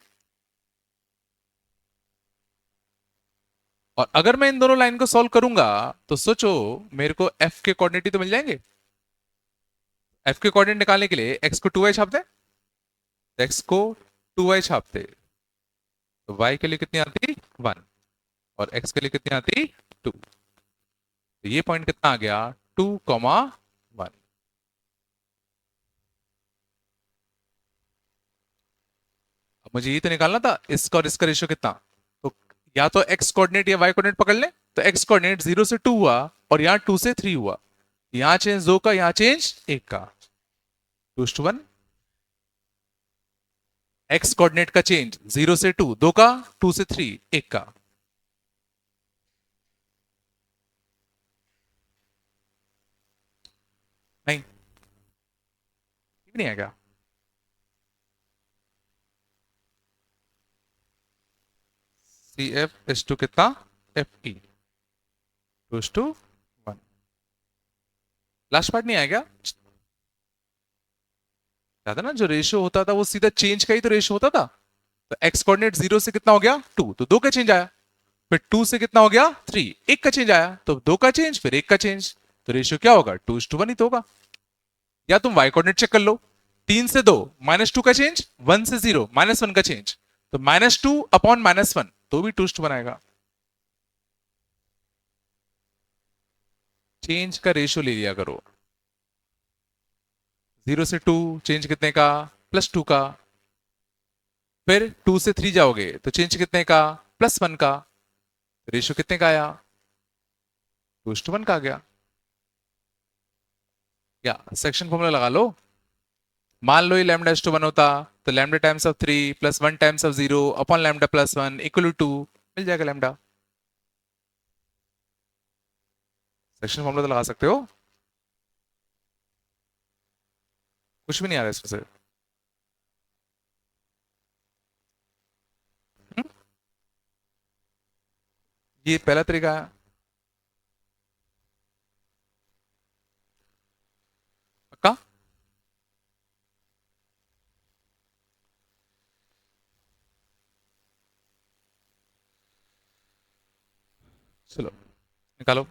और अगर मैं इन दोनों लाइन को सॉल्व करूंगा, तो सोचो मेरे को f के कोऑर्डिनेट ही तो मिल जाएंगे। f के कोऑर्डिनेट निकालने के लिए x को 2y छाप दे, x को 2y छापते, तो y के लिए कितनी आती, 1। और x के लिए कितनी आती, 2। तो ये पॉइंट कितना आ गया, 2,1। अब मुझे ये तो निकालना था इसका और इसका रेशियो कितना। तो या तो x कोऑर्डिनेट या y कोऑर्डिनेट पकड़ ले। तो x कोऑर्डिनेट 0 से 2 हुआ, और यहाँ 2 से 3 हुआ। यहाँ चेंज 2 का, यहाँ चेंज 1 का, 2:1। x कोऑर्डिनेट का चेंज 0 से 2, 2 का, 2 से 3, 1 का। नहीं, नहीं आएगा। सी एफ एस टू कितना, F E, two two one. Last part नहीं आएगा। याद है ना, जो रेशियो होता था वो सीधा चेंज का ही तो रेशियो होता था। तो एक्स कोऑर्डिनेट 0 से कितना हो गया, 2, तो 2 का चेंज आया। फिर 2 से कितना हो गया, 3, 1 का चेंज आया। तो 2 का चेंज, फिर 1 का चेंज, तो रेशियो क्या होगा, 2:1 ही तो होगा। या तुम वाई कोऑर्डिनेट चेक कर लो, 3 से 2 -2 का चेंज, 1 से 0 -1 का चेंज, तो -2 अपॉन -1, तो भी 2:1 आएगा। चेंज का रेशियो ले लिया करो। 0 से 2 चेंज कितने का, +2 का। फिर 2 से 3 जाओगे तो चेंज कितने का, +1 का। रेशियो कितने का आया, 2:1 का आ गया। या सेक्शन फॉर्मूला लगा लो। मान लो ये लैम्डा एस टू 1 होता, तो lambda times of 3 plus 1 times of 0 upon lambda plus 1 equal to 2, मिल जाएगा लैम्डा। सेक्शन फॉर्मूला तो लगा सकते हो, कुछ भी नहीं आ रहा इसमें से। हम्म? ये पहला तरीका है। पक्का? चलो निकालो।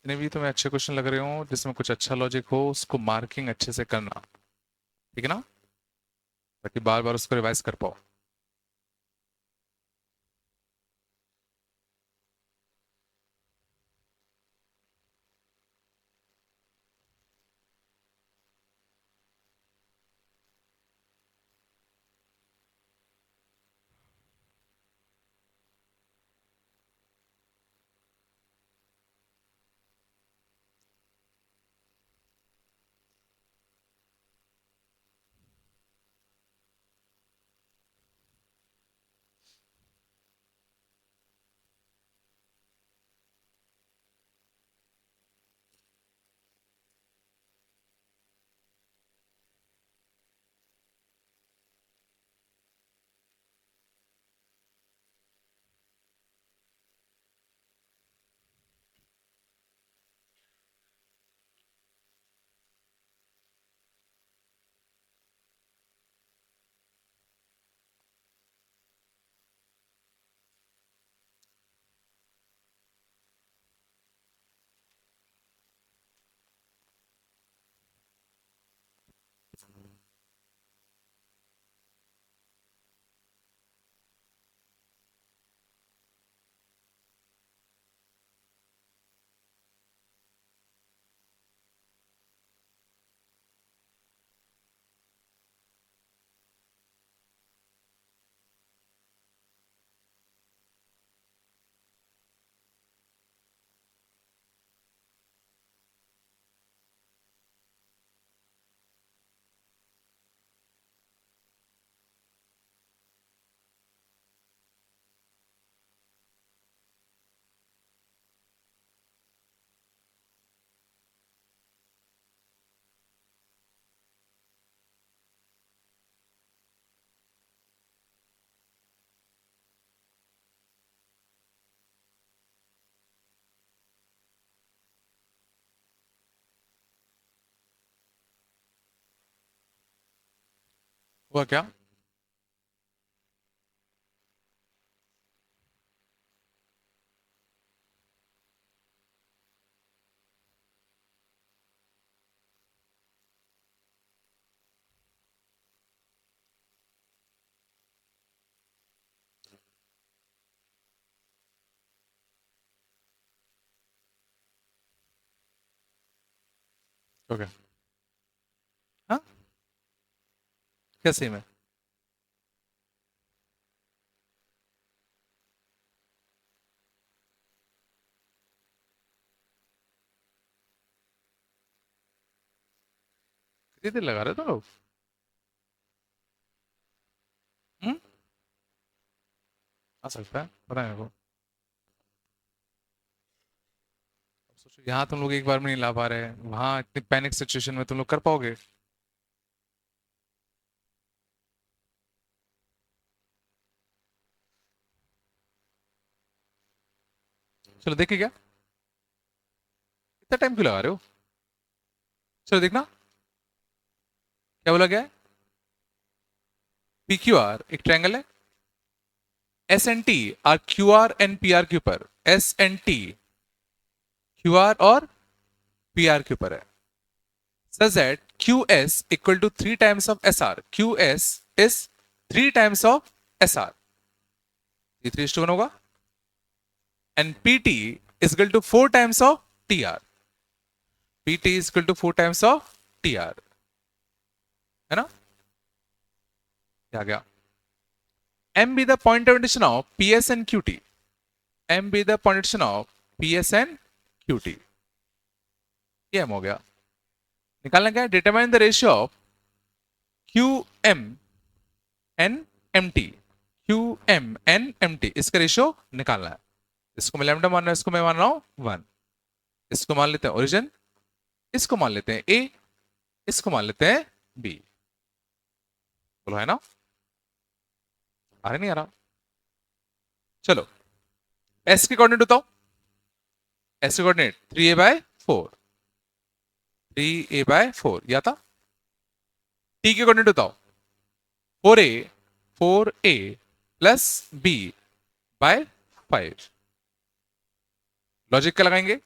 जितने भी तुम्हें अच्छे क्वेश्चन लग रहे हो जिसमें कुछ अच्छा लॉजिक हो उसको मार्किंग अच्छे से करना, ठीक है ना, ताकि बार बार उसको रिवाइज कर पाओ। हुआ क्या? ओके, हाँ क्या सेम है? कितनी देर लगा रहे हो तुम लोग? हम्म? आ सकता है, पता है मेरे को। सोचो यहाँ तुम लोग एक बार में नहीं ला पा रहे, वहां इतनी पैनिक सिचुएशन में तुम लोग कर पाओगे? चलो देखिए क्या, इतना टाइम क्यों लगा रहे हो? चलो देखना क्या बोला गया है। पी क्यू आर एक ट्रायंगल है, S N T R Q R N P R के ऊपर, S N T Q R और पी आर के ऊपर है। such that QS equal to 3 times of SR. QS is 3 times of SR. ये 3:1 होगा। And PT is equal to 4 times of TR. PT is equal to 4 times of TR. है ना? क्या आ गया? M be the point of rotation of PS and QT. M be the point of rotation of PS and QT. ये M हो गया। निकालना क्या है? Determine the ratio of QM and MT. QM and MT इसका ratio निकालना है। इसको मैं लैम्डा मान रहा हूं, इसको मैं मान रहा हूं 1। इसको मान लेते हैं ओरिजिन, इसको मान लेते हैं ए, इसको मान लेते हैं बी। बोलो है ना? आ रहा नहीं आ रहा? चलो एस के कोऑर्डिनेट बताओ। एस के कोऑर्डिनेट 3a/4, 3a/4 या था। टी के कोऑर्डिनेट बताओ 4a, 4a plus B bye 5। Logic क्या लगाएंगे?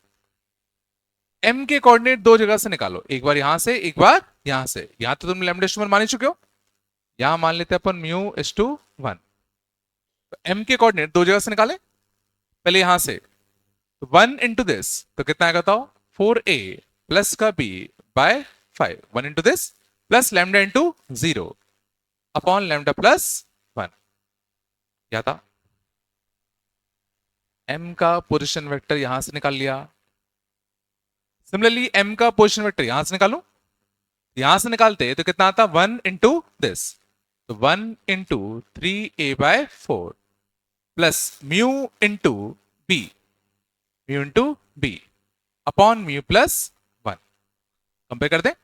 एम के कोऑर्डिनेट दो जगह से निकालो, एक बार यहां से एक बार यहां से। यहां तो तुम लैम्डा मान मान ही चुके हो, यहां मान लेते हैं अपन म्यू इज टू 1। तो एम के कोऑर्डिनेट दो जगह से निकाले, पहले यहां से 1 इंटू दिस, तो कितना आएगा बताओ? 4a प्लस का b by 5। 1 into this plus lambda into 0 upon lambda plus 1। क्या था? m का पोजीशन वेक्टर यहां से निकाल लिया। सिमिलरली m का पोजीशन वेक्टर यहां से निकालू, यहां से निकालते तो कितना आता? 1 इंटू दिस, तो 1 into 3a/4 plus mu into B, mu into B upon mu plus 1। Compare कर दे,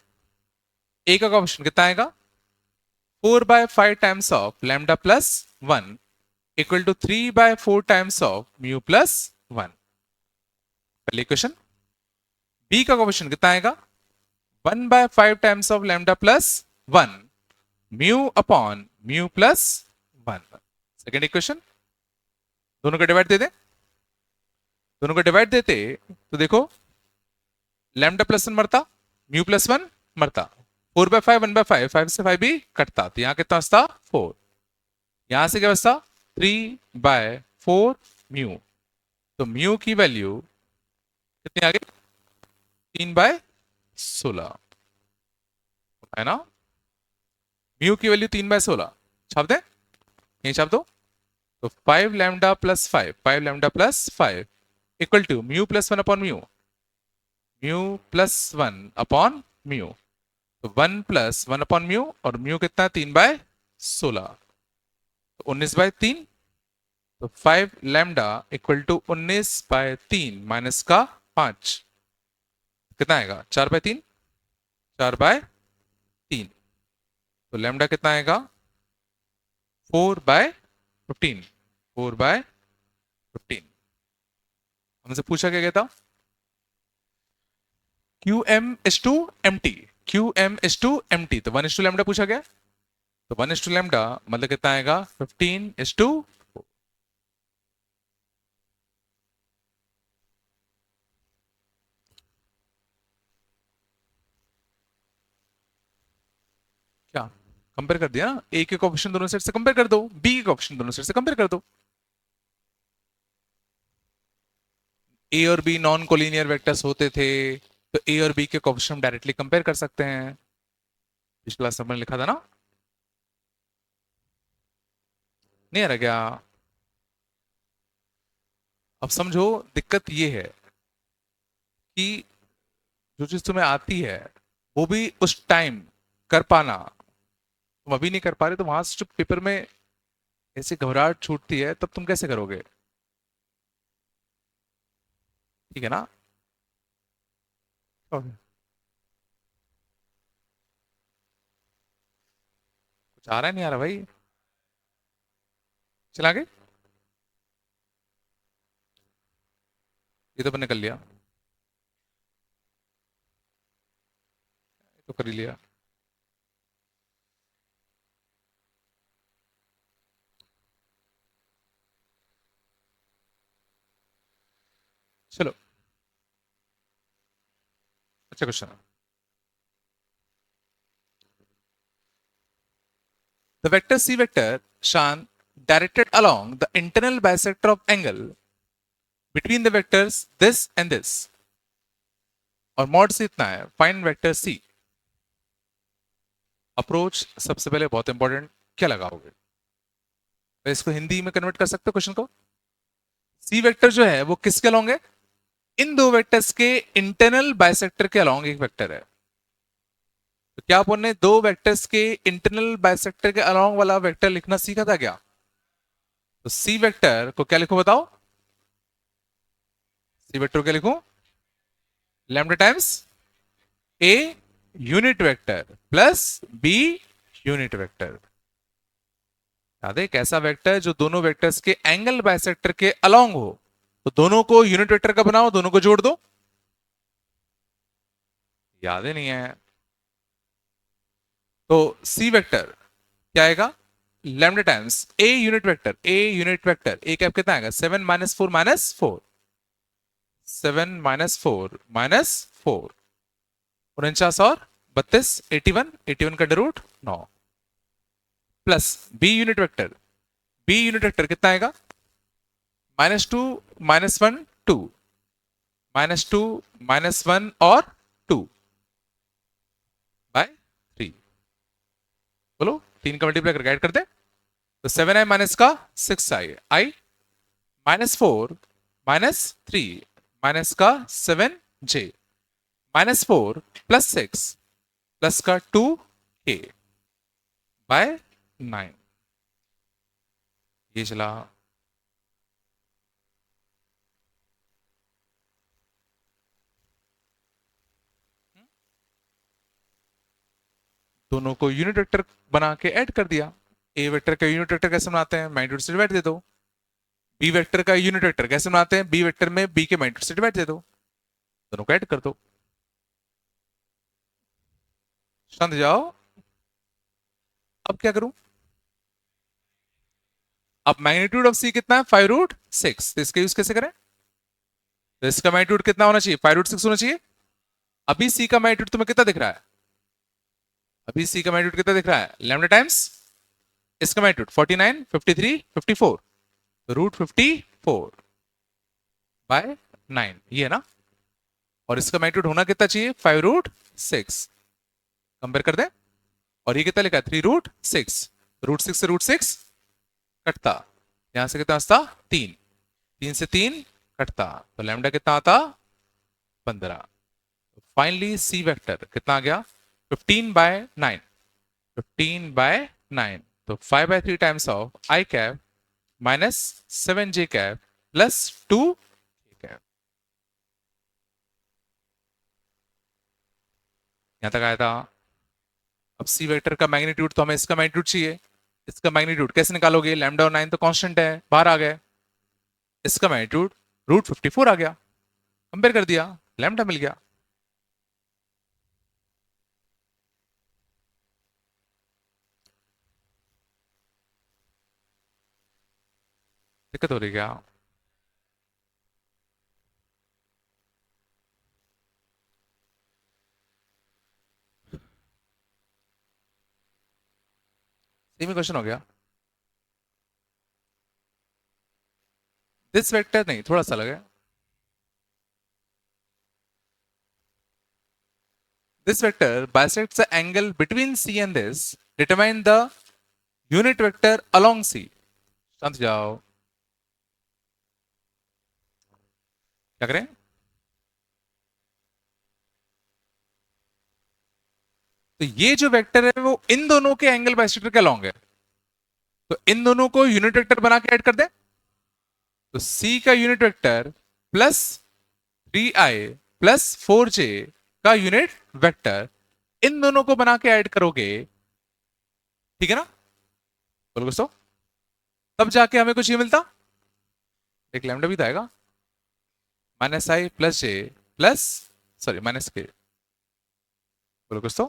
ए का ऑप्शन कितना आएगा? 4/5 times of lambda plus 1 equal to 3/4 times of mu plus 1। पहले इक्वेशन। बी का क्वेश्चन कितना आएगा? 1/5 times of lambda plus 1 mu upon mu plus 1। Second equation. दोनों को डिवाइड दे दे, दोनों को डिवाइड देते तो देखो लैम्डा प्लस 1 मरता, म्यू प्लस 1 मरता। 4/5 1/5, 5 से 5 भी कटता, तो यहां कितना बचता? 4। यहां से क्या बचता? 3/4 म्यू। तो म्यू की वैल्यू कितनी आ गई? 3/16 है ना? म्यू की वैल्यू 3/16 छाप दे, यही छाप दो। तो 5 lambda plus 5, 5 lambda plus 5 equal to mu plus 1 upon mu, mu plus 1 upon mu. तो 1 प्लस 1 अपॉन म्यू, और म्यू कितना? 3/16, तो 19/3। तो 5 लैम्डा इक्वल टू 19/3 माइनस का 5 कितना आएगा? 4/3, 4/3। तो लैम्डा कितना आएगा? 4/15, 4/15। हमसे पूछा क्या गया था? QM is to MT, QM is to MT, तो 1 is to लैम्डा पूछा गया। तो 1:2 लैम्डा मतलब कितना आएगा 15:4। क्या कंपेयर कर दिया ना, ए के कोएफिशिएंट दोनों साइड से कंपेयर कर दो, बी के कोएफिशिएंट दोनों साइड से कंपेयर कर दो। ए और बी नॉन कोलिनियर वेक्टर्स होते थे, तो ए और बी के कोएफिशिएंट डायरेक्टली कंपेयर कर सकते हैं। पिछली क्लास में लिखा था ना, नहीं आ रहा क्या? अब समझो, दिक्कत ये है कि जो चीज तुम्हें आती है वो भी उस टाइम कर पाना, तुम अभी नहीं कर पा रहे, तो वहां से जो पेपर में ऐसी घबराहट छूटती है, तब तुम कैसे करोगे? ठीक है ना? Okay. कुछ आ रहा है नहीं आ रहा भाई? चला गए, ये तो मैंने कर लिया, ये तो कर ही लिया। चलो, अच्छा question. The vector c vector shan directed along the internal bisector of angle between the vectors this and this, और मॉड से इतना है, फाइंड वेक्टर सी। अप्रोच सबसे पहले बहुत इंपॉर्टेंट, क्या लगाओगे? तो इसको हिंदी में कन्वर्ट कर सकते हो क्वेश्चन को। सी वेक्टर जो है वो किसके अलोंग है? इन दो वेक्टर्स के इंटरनल बाइसेक्टर के अलोंग एक वेक्टर है। तो क्या अपन ने दो वेक्टर्स के इंटरनल बाइसेक्टर के अलोंग वाला वेक्टर लिखना सीखा था क्या? तो सी वेक्टर को क्या लिखूं बताओ? सी वेक्टर को क्या लिखूं? Lambda times A unit vector plus B unit vector. याद है, एक ऐसा वेक्टर जो दोनों वेक्टर्स के एंगल बाइसेक्टर के अलोंग हो, तो दोनों को यूनिट वेक्टर का बनाओ, दोनों को जोड़ दो। याद ही नहीं है? तो सी वेक्टर क्या आएगा? Lambda times A unit vector, A unit vector A cap कितना आएगा? 7 - 4 - 4, 7 - 4 - 4, 49 और 32, 81, 81 का root 9, plus B unit vector, B unit vector कितना आएगा? -2 -1 2, -2 -1 और 2 बाय 3। बोलो, 3 का मल्टीप्लाई करके ऐड कर दे, तो 7i माइनस का 6i, आई -4 -3 माइनस का 7j -4 प्लस 6 प्लस का 2k बाय 9। ये चला। दोनों को यूनिट वेक्टर बना के ऐड कर दिया। ए वेक्टर का यूनिट वेक्टर कैसे बनाते हैं? मैग्नीट्यूड से डिवाइड दे दो। बी वेक्टर का यूनिट वेक्टर कैसे बनाते हैं? बी वेक्टर में बी के मैग्नीट्यूड से डिवाइड दे दो, दोनों को ऐड कर दो। शांत जाओ। अब क्या करूं? अब मैग्नीट्यूड ऑफ सी कितना है? 5√6। तो इसका यूज कैसे करें? तो इसका मैग्नीट्यूड कितना होना चाहिए? 5√6 होना चाहिए। अभी सी का मैग्नीट्यूड तुम्हें कितना दिख रहा है? अभी सी का मैग्नीट्यूड कितना दिख रहा है? लैम्डा टाइम्स इसका मैग्नीट्यूड 49 53 54, √54 बाय 9, ये है ना? और इसका मैग्नीट्यूड होना कितना चाहिए? 5√6। कंपेयर कर दे, और ये कितना लिखा है? 3√6। √6 से √6 कटता, यहां से कितना आता? 3, 3 से 3 कटता, तो लैम्डा कितना आता? 15। फाइनली सी वेक्टर कितना आ गया? 15/9, 15/9, तो 5/3 times of I cap minus 7j cap plus 2 cap. यहां तक आया था। अब सी वेक्टर का मैग्नीट्यूड, तो हमें इसका मैग्नीट्यूड चाहिए। इसका मैग्नीट्यूड कैसे निकालोगे? लैम्डा और 9 तो कांस्टेंट है, बाहर आ गए। इसका मैग्नीट्यूड √54 आ गया, कंपेयर कर दिया, लैम्डा मिल गया। दिक्कत हो रही है क्या? सेम ही क्वेश्चन हो गया। दिस वेक्टर नहीं, थोड़ा सा लगे। This vector bisects the angle between C and this. Determine the unit vector along C. शांत जाओ, क्या करें? तो ये जो वेक्टर है वो इन दोनों के एंगल बाइसेक्टर के अलॉन्ग है, तो इन दोनों को यूनिट वेक्टर बना के ऐड कर दे। तो C का unit vector plus 3i plus 4j का यूनिट वेक्टर, इन दोनों को बना के ऐड करोगे, ठीक है ना? बोलो दोस्तों, तब जाके हमें कुछ ये मिलता। एक लैम्डा भी तो आएगा, minus I plus J plus, sorry minus K. बोलो दोस्तों,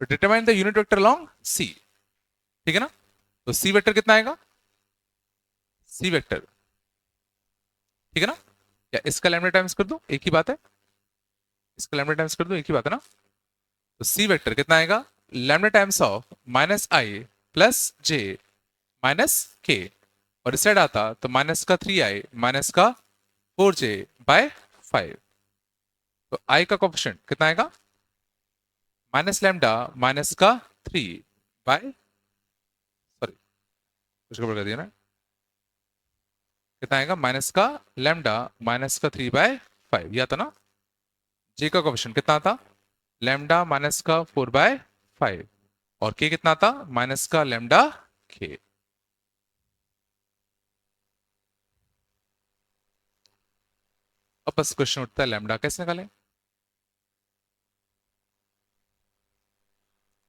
तो determine the unit vector along C, ठीक है ना? तो सी वेक्टर कितना आएगा? सी वेक्टर, ठीक है ना? या इसका लैम्डा टाइम्स कर दो, एक ही बात है। इसका लैम्डा टाइम्स कर दो, एक ही बात है ना? तो सी वेक्टर कितना आएगा? Lambda times of minus I plus J minus के, और इस साइड आता तो माइनस का 3i माइनस का 4j बाय 5। तो आई का कोफिशिएंट कितना आएगा? माइनस लैम्डा माइनस का 3 बाय, सॉरी कुछ गड़बड़ कर दिया ना, कितना आएगा? माइनस का लैम्डा माइनस का 3/5, या था ना? जे का कोफिशिएंट कितना था? लैम्डा माइनस का 4/5, और के कितना था? माइनस का लैम्डा के। अब बस क्वेश्चन उठता है लैम्डा कैसे निकालें।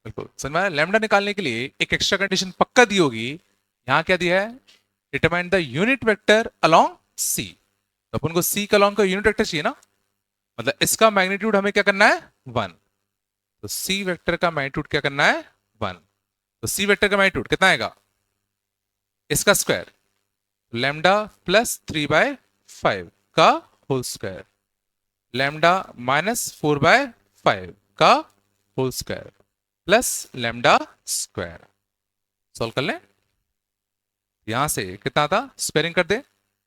बिल्कुल समझ में आया? लैम्डा निकालने के लिए एक एक्स्ट्रा कंडीशन पक्का दी होगी। यहां क्या दिया है? Determine the unit vector along C. तो अपन को सी का अलोंग का यूनिट वेक्टर चाहिए ना, मतलब इसका मैग्नीट्यूड हमें क्या करना है? 1। तो सी वेक्टर का मैग्नीट्यूड क्या करना है? 1। तो सी वेक्टर का मैग्नीट्यूड कितना आएगा? इसका स्क्वायर, लैम्डा प्लस 3/5 का होल स्क्वायर, लैम्डा माइनस 4/5 का whole square, plus lambda square. Solve कर लें। यहां से कितना था? स्क्वायरिंग कर दे,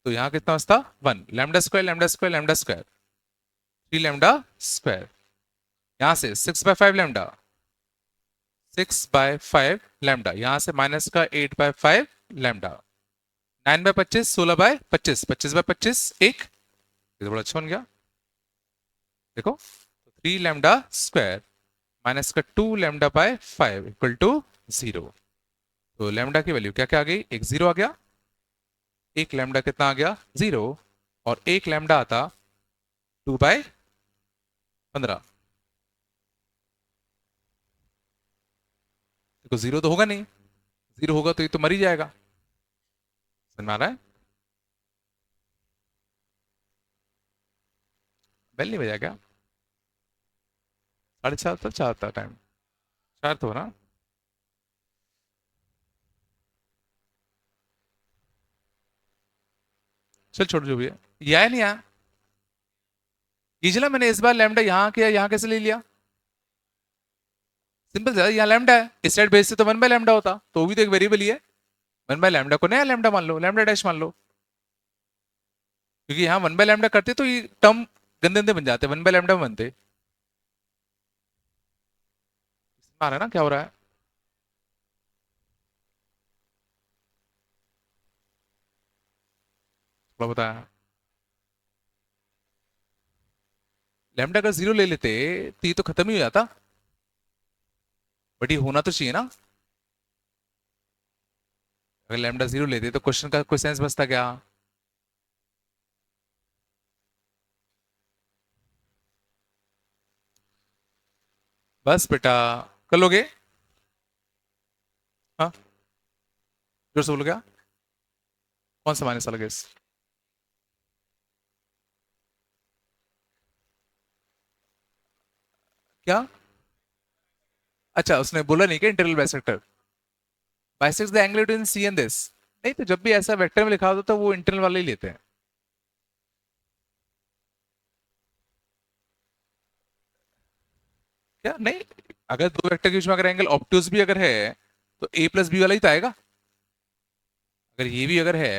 तो यहां कितना बचता? 1, lambda square lambda square lambda square, 3 lambda square. यहां से 6/5 लैम्डा, 6/5 लैम्डा, यहां से माइनस का 8/5 लैम्डा, 9/25 16/25, 25/25 एक, ये तो बड़ा अच्छा बन गया। देखो, तो 3 लैम्डा स्क्वायर माइनस का 2 लैम्डा बाय 5 इक्वल टू 0। तो लैम्डा की वैल्यू क्या क्या आ गई? एक 0 आ गया, एक लैम्डा कितना आ गया? 0, और एक लैम्डा आता 2/15। देखो 0 तो होगा नहीं, 0 होगा तो ये तो मर ही जाएगा। समझ में आ रहा है? बेल नहीं बजा क्या? 4:30 तो 4 था टाइम, 4 तो हो ना? चल छोड़, जो भी है। ये आया नहीं आया? ये चला मैंने इस बार लैम्डा यहाँ किया, यहाँ कैसे ले लिया? सिंपल सा, यहाँ लैम्डा है, इस साइड बेस से तो 1/λ होता, तो वो भी तो एक वेरिएबल ही है। 1/λ को नया लैम्डा मान लो, लैम्डा डैश मान लो, क्योंकि यहाँ 1/λ करते तो ये टर्म गंदे गंदे बन जाते, 1/λ बनते। आ रहा है ना क्या हो रहा है? थोड़ा बताया। लैम्डा अगर 0 ले लेते तो ये तो खत्म ही हो जाता, बट ये होना तो चाहिए ना। अगर लैम्डा 0 लेते तो क्वेश्चन का कोई सेंस बचता क्या? बस बेटा, कर लोगे? हाँ, जोर से बोलो क्या? कौन सा माइनस वाला केस? क्या? अच्छा, उसने बोला नहीं क्या integral bisector bisects the angle between C and this? नहीं तो जब भी ऐसा वेक्टर में लिखा होता तो वो इंटरनल वाले ही लेते हैं क्या। नहीं, अगर दो वेक्टर के बीच में अगर एंगल ऑब्टूज भी अगर है तो ए प्लस बी वाला ही तो आएगा। अगर ये भी अगर है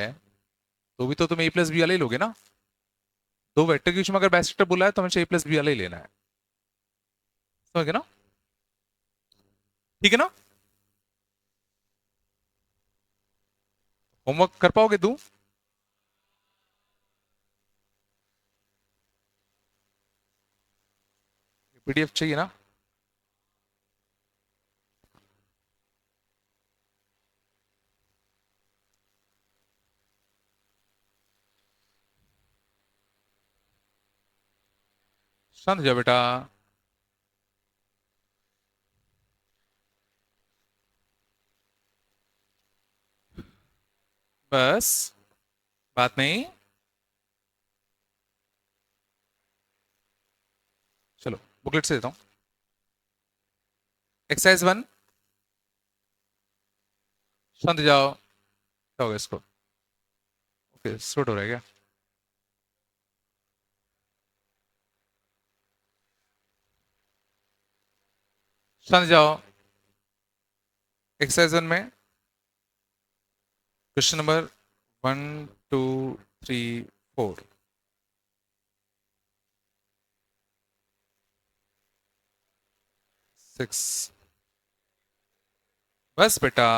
तो भी तो तुम ए प्लस बी वाला ही लोगे ना। दो वेक्टर के बीच में अगर बाइसेक्टर बोला है तो हमें ए प्लस बी वाला ही लेना है। समझ गए ना। ठीक है ना। होमवर्क कर पाओगे तू। पीडीएफ चाहिए ना। शांत हो जाओ बेटा। बस, बात नहीं। चलो बुकलेट से देता हूँ। एक्सरसाइज 1। शांत हो जाओ। क्या होगा इसको। ओके, शॉर्ट हो रहा है क्या। शांत हो जाओ। एक्सरसाइज 1 में क्वेश्चन नंबर 1 2 3 4 6। बस बेटा।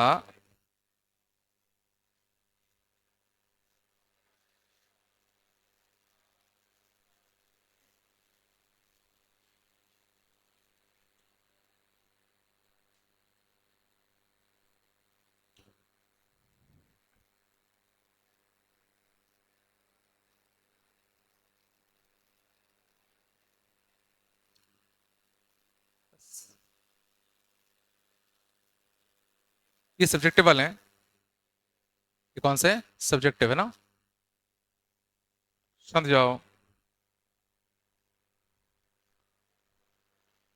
ये सब्जेक्टिव वाले हैं। ये कौन से सब्जेक्टिव है ना। शांत हो जाओ।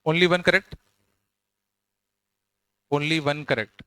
Only one correct. Only one correct.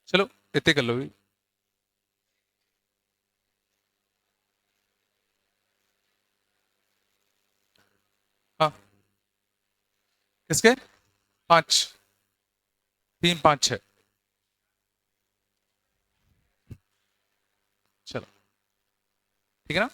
चलो इतने कर लो भी। हाँ। किसके। 5। 3 5 6। चलो ठीक है ना।